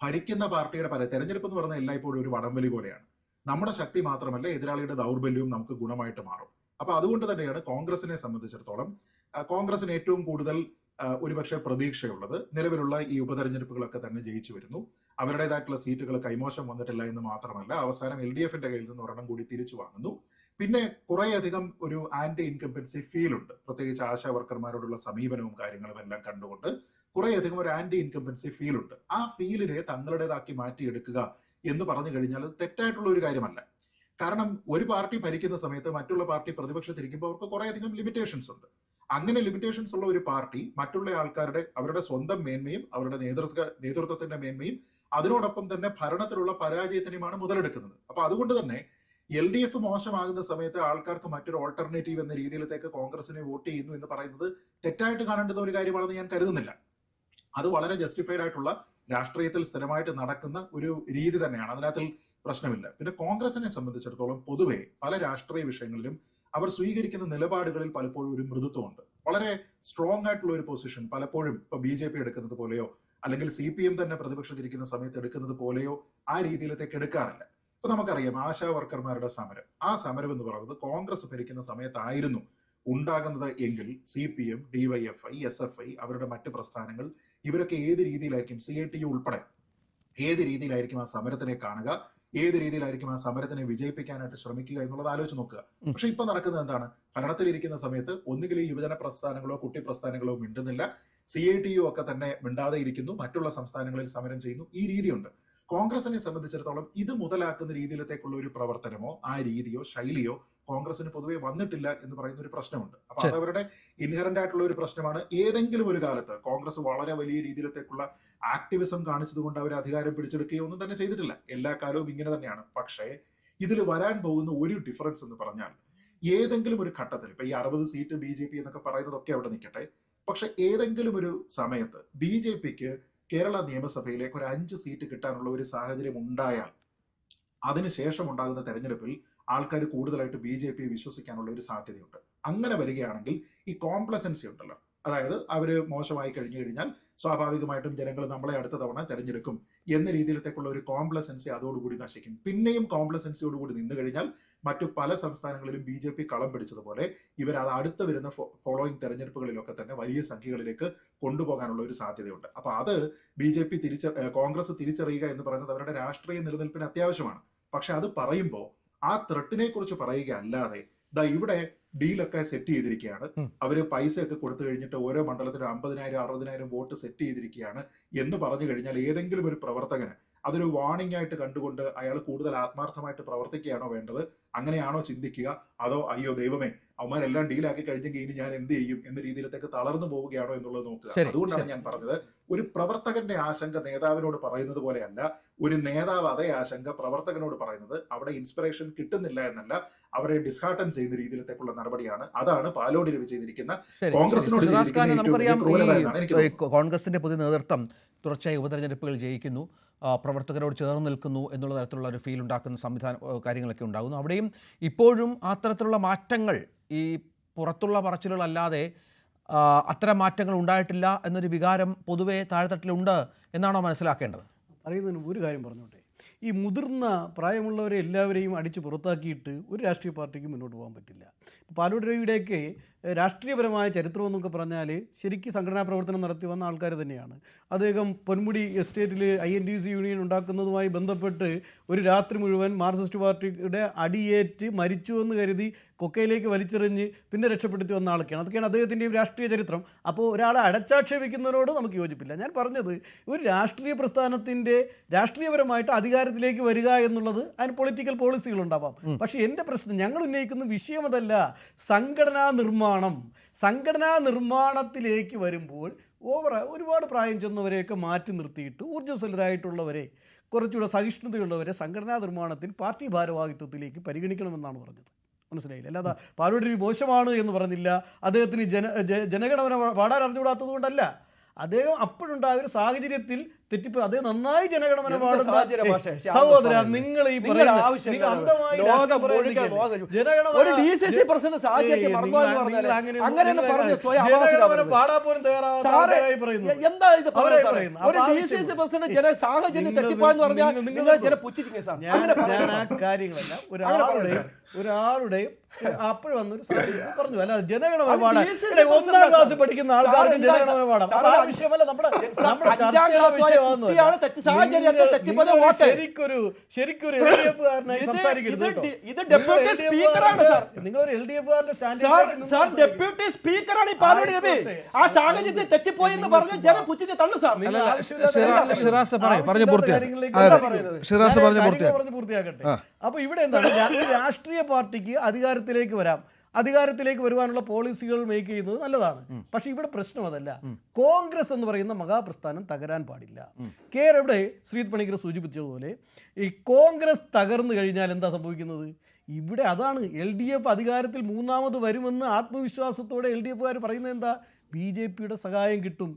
Speaker 7: ഭരിക്കുന്ന പാർട്ടിയുടെ തെരഞ്ഞെടുപ്പ് എന്ന് പറയുന്നത് എല്ലായ്പ്പോഴും ഒരു വടംവലി പോലെയാണ്. നമ്മുടെ ശക്തി മാത്രമല്ല, എതിരാളിയുടെ ദൗർബല്യവും നമുക്ക് ഗുണമായിട്ട് മാറും. അപ്പൊ അതുകൊണ്ട് തന്നെയാണ് കോൺഗ്രസിനെ സംബന്ധിച്ചിടത്തോളം കോൺഗ്രസിന് ഏറ്റവും കൂടുതൽ ഒരുപക്ഷെ പ്രതീക്ഷയുള്ളത് നിലവിലുള്ള ഈ ഉപതെരഞ്ഞെടുപ്പുകളൊക്കെ തന്നെ ജയിച്ചു വരുന്നു. അവരുടേതായിട്ടുള്ള സീറ്റുകൾ കൈമോശം വന്നിട്ടില്ല എന്ന് മാത്രമല്ല, അവസാനം LDFന്റെ കയ്യിൽ നിന്ന് ഒരെണ്ണം കൂടി തിരിച്ചു വാങ്ങുന്നു. പിന്നെ കുറേയധികം ഒരു ആന്റി ഇൻകംപൻസി ഫീൽ ഉണ്ട്, പ്രത്യേകിച്ച് ആശാ വർക്കർമാരോടുള്ള സമീപനവും കാര്യങ്ങളും എല്ലാം കണ്ടുകൊണ്ട് കുറേയധികം ഒരു ആന്റി ഇൻകംപൻസി ഫീൽ ഉണ്ട്. ആ ഫീലിനെ തങ്ങളുടേതാക്കി മാറ്റിയെടുക്കുക എന്ന് പറഞ്ഞു കഴിഞ്ഞാൽ അത് തെറ്റായിട്ടുള്ള ഒരു കാര്യമല്ല. കാരണം ഒരു പാർട്ടി ഭരിക്കുന്ന സമയത്ത് മറ്റുള്ള പാർട്ടി പ്രതിപക്ഷത്തിരിക്കുമ്പോൾ അവർക്ക് കുറേയധികം ലിമിറ്റേഷൻസ് ഉണ്ട്. അങ്ങനെ ലിമിറ്റേഷൻസ് ഉള്ള ഒരു പാർട്ടി മറ്റുള്ള ആൾക്കാരുടെ അവരുടെ സ്വന്തം മേന്മയും അവരുടെ നേതൃത്വത്തിന്റെ മേന്മയും അതിനോടൊപ്പം തന്നെ ഭരണത്തിലുള്ള പരാജയത്തിനുമാണ് മുതലെടുക്കുന്നത്. അപ്പൊ അതുകൊണ്ട് തന്നെ LDF മോശമാകുന്ന സമയത്ത് ആൾക്കാർക്ക് മറ്റൊരു ഓൾട്ടർനേറ്റീവ് എന്ന രീതിയിലേക്ക് കോൺഗ്രസിനെ വോട്ട് ചെയ്യുന്നു എന്ന് പറയുന്നത് തെറ്റായിട്ട് കാണേണ്ടുന്ന ഒരു കാര്യമാണെന്ന് ഞാൻ കരുതുന്നില്ല. അത് വളരെ ജസ്റ്റിഫൈഡ് ആയിട്ടുള്ള രാഷ്ട്രീയത്തിൽ സ്ഥിരമായിട്ട് നടക്കുന്ന ഒരു രീതി തന്നെയാണ്, അതിനകത്തിൽ പ്രശ്നമില്ല. പിന്നെ കോൺഗ്രസിനെ സംബന്ധിച്ചിടത്തോളം പൊതുവെ പല രാഷ്ട്രീയ വിഷയങ്ങളിലും അവർ സ്വീകരിക്കുന്ന നിലപാടുകളിൽ പലപ്പോഴും ഒരു മൃദുത്വമുണ്ട്. വളരെ സ്ട്രോങ് ആയിട്ടുള്ള ഒരു പൊസിഷൻ പലപ്പോഴും ഇപ്പൊ BJP എടുക്കുന്നത് പോലെയോ അല്ലെങ്കിൽ CPM തന്നെ പ്രതിപക്ഷത്തിരിക്കുന്ന സമയത്ത് എടുക്കുന്നത് പോലെയോ ആ രീതിയിലത്തേക്ക് എടുക്കാറില്ല. ഇപ്പൊ നമുക്കറിയാം ആശാ വർക്കർമാരുടെ സമരം, ആ സമരം എന്ന് പറയുന്നത് കോൺഗ്രസ് ഭരിക്കുന്ന സമയത്തായിരുന്നു ഉണ്ടാകുന്നത് എങ്കിൽ CPM, DYFI, SFI, അവരുടെ മറ്റ് പ്രസ്ഥാനങ്ങൾ ഇവരൊക്കെ ഏത് രീതിയിലായിരിക്കും, CITU ഉൾപ്പെടെ ഏത് രീതിയിലായിരിക്കും ആ സമരത്തിനെ കാണുക, ഏത് രീതിയിലായിരിക്കും ആ സമരത്തിനെ വിജയിപ്പിക്കാനായിട്ട് ശ്രമിക്കുക എന്നുള്ളത് ആലോചിച്ച് നോക്കുക. പക്ഷെ ഇപ്പൊ നടക്കുന്നത് എന്താണ്? ഭരണത്തിലിരിക്കുന്ന സമയത്ത് ഒന്നുകിൽ ഈ യുവജന പ്രസ്ഥാനങ്ങളോ കുട്ടി പ്രസ്ഥാനങ്ങളോ മിണ്ടുന്നില്ല, CITU ഒക്കെ തന്നെ മിണ്ടാതെ ഇരിക്കുന്നു, മറ്റുള്ള സംസ്ഥാനങ്ങളിൽ സമരം ചെയ്യുന്നു. ഈ രീതിയുണ്ട്. കോൺഗ്രസിനെ സംബന്ധിച്ചിടത്തോളം ഇത് മുതലാക്കുന്ന രീതിയിലത്തേക്കുള്ള ഒരു പ്രവർത്തനമോ ആ രീതിയോ ശൈലിയോ കോൺഗ്രസിന് പൊതുവെ വന്നിട്ടില്ല എന്ന് പറയുന്ന ഒരു പ്രശ്നമുണ്ട്. അപ്പൊ അത് അവരുടെ ഇൻഹറന്റ് ആയിട്ടുള്ള ഒരു പ്രശ്നമാണ്. ഏതെങ്കിലും ഒരു കാലത്ത് കോൺഗ്രസ് വളരെ വലിയ രീതിയിലത്തേക്കുള്ള ആക്ടിവിസം കാണിച്ചതുകൊണ്ട് അവർ അധികാരം പിടിച്ചെടുക്കുകയോ ഒന്നും തന്നെ ചെയ്തിട്ടില്ല. എല്ലാ കാലവും ഇങ്ങനെ തന്നെയാണ്. പക്ഷേ ഇതിൽ വരാൻ പോകുന്ന ഒരു ഡിഫറൻസ് എന്ന് പറഞ്ഞാൽ, ഏതെങ്കിലും ഒരു ഘട്ടത്തിൽ ഇപ്പൊ ഈ 60 സീറ്റ് BJP എന്നൊക്കെ പറയുന്നതൊക്കെ അവിടെ നിൽക്കട്ടെ, പക്ഷെ ഏതെങ്കിലും ഒരു സമയത്ത് BJPക്ക് കേരള നിയമസഭയിലേക്ക് ഒരു 5 സീറ്റ് കിട്ടാനുള്ള ഒരു സാഹചര്യം ഉണ്ടായാൽ അതിനുശേഷം ഉണ്ടാകുന്ന തെരഞ്ഞെടുപ്പിൽ ആൾക്കാർ കൂടുതലായിട്ട് BJPയെ വിശ്വസിക്കാനുള്ള ഒരു സാധ്യതയുണ്ട്. അങ്ങനെ വരികയാണെങ്കിൽ ഈ കോംപ്ലസൻസി ഉണ്ടല്ലോ, അതായത് അവര് മോശമായി കഴിഞ്ഞു കഴിഞ്ഞാൽ സ്വാഭാവികമായിട്ടും ജനങ്ങൾ നമ്മളെ അടുത്ത തവണ തെരഞ്ഞെടുക്കും എന്ന രീതിയിലത്തേക്കുള്ള ഒരു കോംപ്ലസൻസി അതോടുകൂടി നശിക്കും. പിന്നെയും കോംപ്ലസൻസിയോടുകൂടി നിന്ന് കഴിഞ്ഞാൽ മറ്റു പല സംസ്ഥാനങ്ങളിലും BJP കളം പിടിച്ചതുപോലെ ഇവർ അത് അടുത്ത് വരുന്ന ഫോളോയിങ് തെരഞ്ഞെടുപ്പുകളിലൊക്കെ തന്നെ വലിയ സംഖ്യകളിലേക്ക് കൊണ്ടുപോകാനുള്ള ഒരു സാധ്യതയുണ്ട്. അപ്പൊ അത് BJP കോൺഗ്രസ് തിരിച്ചറിയുക എന്ന് പറയുന്നത് അവരുടെ രാഷ്ട്രീയ നിലനിൽപ്പിന് അത്യാവശ്യമാണ്. പക്ഷെ അത് പറയുമ്പോൾ ആ ത്രെട്ടിനെ കുറിച്ച് പറയുക അല്ലാതെ ഇവിടെ ഡീലൊക്കെ സെറ്റ് ചെയ്തിരിക്കുകയാണ്, അവര് പൈസയൊക്കെ കൊടുത്തു കഴിഞ്ഞിട്ട് ഓരോ മണ്ഡലത്തിലും 50,000 60,000 വോട്ട് സെറ്റ് ചെയ്തിരിക്കുകയാണ് എന്ന് പറഞ്ഞു കഴിഞ്ഞാൽ ഏതെങ്കിലും ഒരു പ്രവർത്തകന് അതൊരു വാർണിംഗ് ആയിട്ട് കണ്ടുകൊണ്ട് അയാൾ കൂടുതൽ ആത്മാർത്ഥമായിട്ട് പ്രവർത്തിക്കുകയാണോ വേണ്ടത്? അങ്ങനെയാണോ ചിന്തിക്കുക? അതോ അയ്യോ ദൈവമേ അവന്മാരെല്ലാം ഡീലാക്കി കഴിഞ്ഞെങ്കിൽ ഇനി ഞാൻ എന്ത് ചെയ്യും എന്ന രീതിയിലത്തേക്ക് തളർന്നു പോവുകയാണോ എന്നുള്ളത് നോക്കുക. അതുകൊണ്ടാണ് ഞാൻ പറഞ്ഞത്, ഒരു പ്രവർത്തകന്റെ ആശങ്ക നേതാവിനോട് പറയുന്നത് പോലെയല്ല, ഒരു നേതാവ് അതേ ആശങ്ക പ്രവർത്തകനോട് പറയുന്നത് അവിടെ ഇൻസ്പിറേഷൻ കിട്ടുന്നില്ല എന്നല്ല, അവരെ ഡിസ്ഹാർട്ടൻ ചെയ്യുന്ന രീതിയിലത്തേക്കുള്ള നടപടിയാണ്. അതാണ് പാലോട് രവി ചെയ്തിരിക്കുന്ന കോൺഗ്രസിനോട്.
Speaker 4: നമുക്കറിയാം കോൺഗ്രസിന്റെ പുതിയ നേതൃത്വം തുടർച്ചയായി ഉപതെരഞ്ഞെടുപ്പുകൾ ജയിക്കുന്നു, പ്രവർത്തകരോട് ചേർന്ന് നിൽക്കുന്നു എന്നുള്ള തരത്തിലുള്ള ഒരു ഫീൽ ഉണ്ടാക്കുന്ന കാര്യങ്ങളൊക്കെ ഉണ്ടാകുന്നു. അവിടെയും ഇപ്പോഴും അത്തരത്തിലുള്ള മാറ്റങ്ങൾ, ഈ പുറത്തുള്ള പറച്ചിലുകളല്ലാതെ അത്തരം മാറ്റങ്ങൾ ഉണ്ടായിട്ടില്ല എന്നൊരു വികാരം പൊതുവെ താഴെത്തട്ടിലുണ്ട് എന്നാണോ മനസ്സിലാക്കേണ്ടത്?
Speaker 8: അറിയുന്നതിന് ഒരു കാര്യം പറഞ്ഞോട്ടെ, ഈ മുതിർന്ന പ്രായമുള്ളവരെ എല്ലാവരെയും അടിച്ച് പുറത്താക്കിയിട്ട് ഒരു രാഷ്ട്രീയ പാർട്ടിക്ക് മുന്നോട്ട് പോകാൻ പറ്റില്ല. പാലോട് രവിയുടെയൊക്കെ രാഷ്ട്രീയപരമായ ചരിത്രം എന്നൊക്കെ പറഞ്ഞാൽ ശരിക്കും സംഘടനാ പ്രവർത്തനം നടത്തി വന്ന ആൾക്കാർ തന്നെയാണ്. അദ്ദേഹം പൊന്മുടി എസ്റ്റേറ്റിൽ INTUC യൂണിയൻ ഉണ്ടാക്കുന്നതുമായി ബന്ധപ്പെട്ട് ഒരു രാത്രി മുഴുവൻ മാർക്സിസ്റ്റ് പാർട്ടിയുടെ അടിയേറ്റ് മരിച്ചു എന്ന് കരുതി കൊക്കയിലേക്ക് വലിച്ചെറിഞ്ഞ് പിന്നെ രക്ഷപ്പെടുത്തി വന്ന ആളൊക്കെയാണ്. അതൊക്കെയാണ് അദ്ദേഹത്തിൻ്റെയും രാഷ്ട്രീയ ചരിത്രം. അപ്പോൾ ഒരാളെ അടച്ചാക്ഷേപിക്കുന്നതിനോട് നമുക്ക് യോജിപ്പില്ല. ഞാൻ പറഞ്ഞത് ഒരു രാഷ്ട്രീയ പ്രസ്ഥാനത്തിൻ്റെ രാഷ്ട്രീയപരമായിട്ട് അധികാരത്തിലേക്ക് വരിക എന്നുള്ളത് അതിന് പൊളിറ്റിക്കൽ പോളിസികളുണ്ടാവാം. പക്ഷേ എൻ്റെ പ്രശ്നം, ഞങ്ങൾ ഉന്നയിക്കുന്ന വിഷയം അതല്ല. സംഘടനാ നിർമ്മാണത്തിലേക്ക് വരുമ്പോൾ ഒരുപാട് പ്രായം ചെന്നവരെയൊക്കെ മാറ്റി നിർത്തിയിട്ട് ഊർജ്ജസ്വലരായിട്ടുള്ളവരെ, കുറച്ചുകൂടെ സഹിഷ്ണുതയുള്ളവരെ സംഘടനാ നിർമ്മാണത്തിൽ പാർട്ടി ഭാരവാഹിത്വത്തിലേക്ക് പരിഗണിക്കണമെന്നാണ് പറഞ്ഞത്. മനസ്സിലായില്ല. അല്ലാതെ പാലോട് രവി മോശമാണ് എന്ന് പറഞ്ഞില്ല. അദ്ദേഹത്തിന് ജനഗണമന പാടാൻ അറിഞ്ഞുകൂടാത്തത് കൊണ്ടല്ല. അദ്ദേഹം അപ്പോഴുണ്ടായ ഒരു സാഹചര്യത്തിൽ തെറ്റിപ്പോയി. അദ്ദേഹം നന്നായി ജനഗണമന പാടുന്ന സഹോദര, നിങ്ങൾ ഈ പാടാ പോലും തയ്യാറായി പറയുന്നു. ഞാൻ ആ കാര്യങ്ങളല്ല ഒരാളുടെ അപ്പോൾ വന്നൊരു സാഹചര്യം പറഞ്ഞു. അല്ല, ജനഗണമന പാടാൻ 1ാം ക്ലാസ് പഠിക്കുന്ന ആൾക്കാർക്ക് ജനഗണമന പാടാം. വിഷയമല്ല, നമ്മുടെ ചർച്ചയുടെ വിഷയമാണെന്ന്. ശരിക്കൊരു LDF-കാരനായി സംസാരിക്കരുത്. നിങ്ങളൊരു LDF-കാരന്റെ സ്റ്റാൻഡ്
Speaker 9: ഡെപ്യൂട്ടി സ്പീക്കറാണ് ആ സാഹചര്യത്തിൽ തെറ്റിപ്പോയി എന്ന് പറഞ്ഞ് ജനം പുച്ഛിച്ച് തള്ളു സാർ.
Speaker 8: പൂർത്തിയാക്കട്ടെ. അപ്പൊ ഇവിടെ എന്താണ്, രാഷ്ട്രീയ പാർട്ടിക്ക് അധികാരത്തിലേക്ക് വരാം, അധികാരത്തിലേക്ക് വരുവാനുള്ള പോളിസികൾ മേക്ക് ചെയ്യുന്നത് നല്ലതാണ്. പക്ഷെ ഇവിടെ പ്രശ്നം അതല്ല. കോൺഗ്രസ് എന്ന് പറയുന്ന മഹാപ്രസ്ഥാനം തകരാൻ പാടില്ല. ഇവിടെ ശ്രീത് പണിക്കർ സൂചിപ്പിച്ചതുപോലെ ഈ കോൺഗ്രസ് തകർന്നു കഴിഞ്ഞാൽ എന്താ സംഭവിക്കുന്നത്? ഇവിടെ അതാണ് LDF അധികാരത്തിൽ 3ാമത് വരുമെന്ന് ആത്മവിശ്വാസത്തോടെ LDF-കാർ പറയുന്നത്. എന്താ? BJP-യുടെ സഹായം കിട്ടും.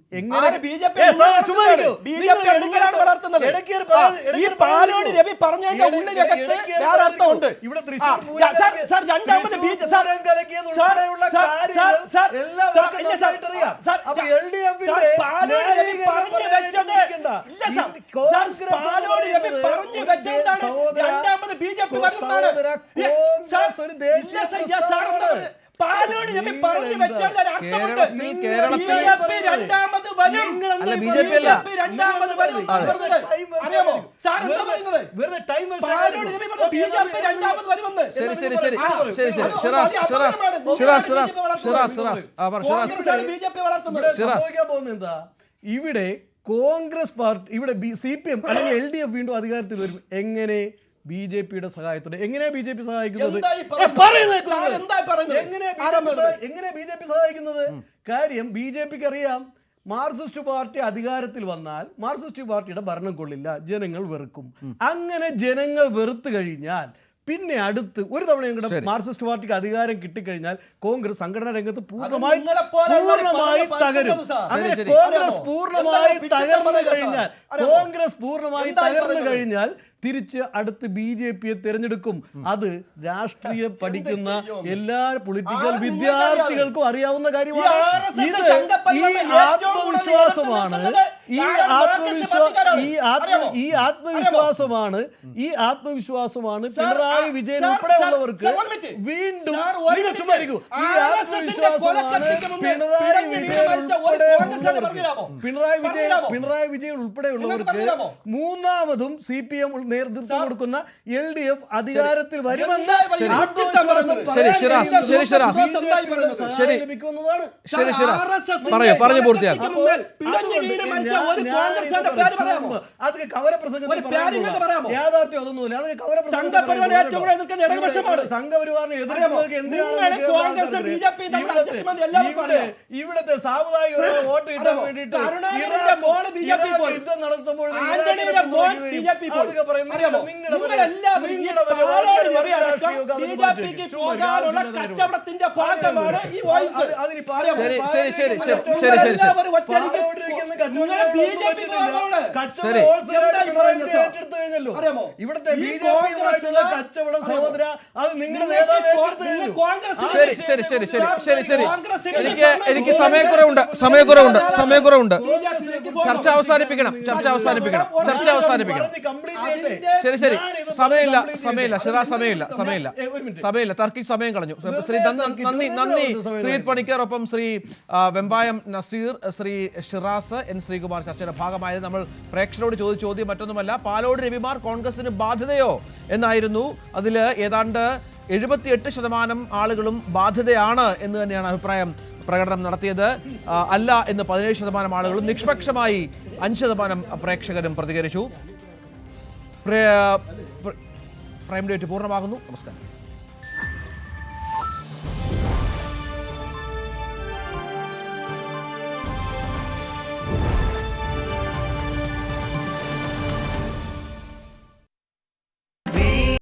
Speaker 8: ഇവിടെ കോൺഗ്രസ് പാർട്ടി, ഇവിടെ CPM അല്ലെങ്കിൽ LDF വീണ്ടും അധികാരത്തിൽ വരും. എങ്ങനെ? BJP-യുടെ സഹായത്തോടെ. എങ്ങനെയാ BJP സഹായിക്കുന്നത്? എങ്ങനെ BJP സഹായിക്കുന്നത്? കാര്യം BJP-ക്ക് അറിയാം, മാർക്സിസ്റ്റ് പാർട്ടി അധികാരത്തിൽ വന്നാൽ മാർക്സിസ്റ്റ് പാർട്ടിയുടെ ഭരണം കൊള്ളില്ല, ജനങ്ങൾ വെറുക്കും. അങ്ങനെ ജനങ്ങൾ വെറുത്തു കഴിഞ്ഞാൽ പിന്നെ അടുത്ത് ഒരു തവണയും കൂടെ മാർക്സിസ്റ്റ് പാർട്ടിക്ക് അധികാരം കിട്ടിക്കഴിഞ്ഞാൽ കോൺഗ്രസ് സംഘടനാ രംഗത്ത് പൂർണ്ണമായി തകരും. അങ്ങനെ കോൺഗ്രസ് പൂർണ്ണമായി തകർന്നു കഴിഞ്ഞാൽ തിരിച്ച് അടുത്ത് BJP-യെ തിരഞ്ഞെടുക്കും. അത് രാഷ്ട്രീയം പഠിക്കുന്ന എല്ലാ പൊളിറ്റിക്കൽ വിദ്യാർത്ഥികൾക്കും അറിയാവുന്ന കാര്യമാണ്. ഈ ആത്മവിശ്വാസമാണ് പിണറായി വിജയൻ ഉൾപ്പെടെയുള്ളവർക്ക് വീണ്ടും പിണറായി വിജയൻ ഉൾപ്പെടെയുള്ളവർക്ക് 3ാമതും CPM നേതൃത്വം കൊടുക്കുന്ന LDF അധികാരത്തിൽ വരുമെന്ന് അതൊക്കെ കവരപ്രസംഗത്തിൽ യാഥാർത്ഥ്യം അതൊന്നുമില്ല. അതൊക്കെ സംഘപരിവാറിനെ എതിർക്കുന്നതൊക്കെ എന്തിനാണ്? ഇവിടുത്തെ സാമുദായിക വോട്ട് കിട്ടാൻ വേണ്ടിയിട്ട് യുദ്ധം നടത്തുമ്പോൾ
Speaker 9: കച്ചവടത്തിന്റെ ഭാഗമാണ് ഈ വോയിസ്.
Speaker 8: ഇവിടുത്തെ കച്ചവടം സഹോദര, അത് നിങ്ങളുടെ നേതാവ്.
Speaker 4: എനിക്ക് സമയക്കുറവുണ്ട്. ചർച്ച അവസാനിപ്പിക്കണം. ശരി ശരി സമയമില്ല ഷിറാസ് സമയമില്ല തർക്കിച്ച് സമയം കളഞ്ഞു. ശ്രീ നന്ദി ശ്രീജിത്ത് പണിക്കർ, ഒപ്പം ശ്രീ വെമ്പായം നസീർ, ശ്രീ ഷിറാസ്, എൻ ശ്രീകുമാർ ചർച്ചയുടെ ഭാഗമായത്. നമ്മൾ പ്രേക്ഷകരോട് ചോദിച്ച ചോദ്യം മറ്റൊന്നുമല്ല, പാലോട് രവിമാർ കോൺഗ്രസിന് ബാധ്യതയോ എന്നായിരുന്നു. അതിൽ ഏതാണ്ട് 78% ആളുകളും ബാധ്യതയാണ് എന്ന് തന്നെയാണ് അഭിപ്രായം പ്രകടനം നടത്തിയത്. അല്ല എന്ന് 17% ആളുകളും, നിഷ്പക്ഷമായി 5% പ്രേക്ഷകരും പ്രതികരിച്ചു. പ്രൈം ഡേറ്റ് പൂർണ്ണമാകുന്നു. നമസ്കാരം.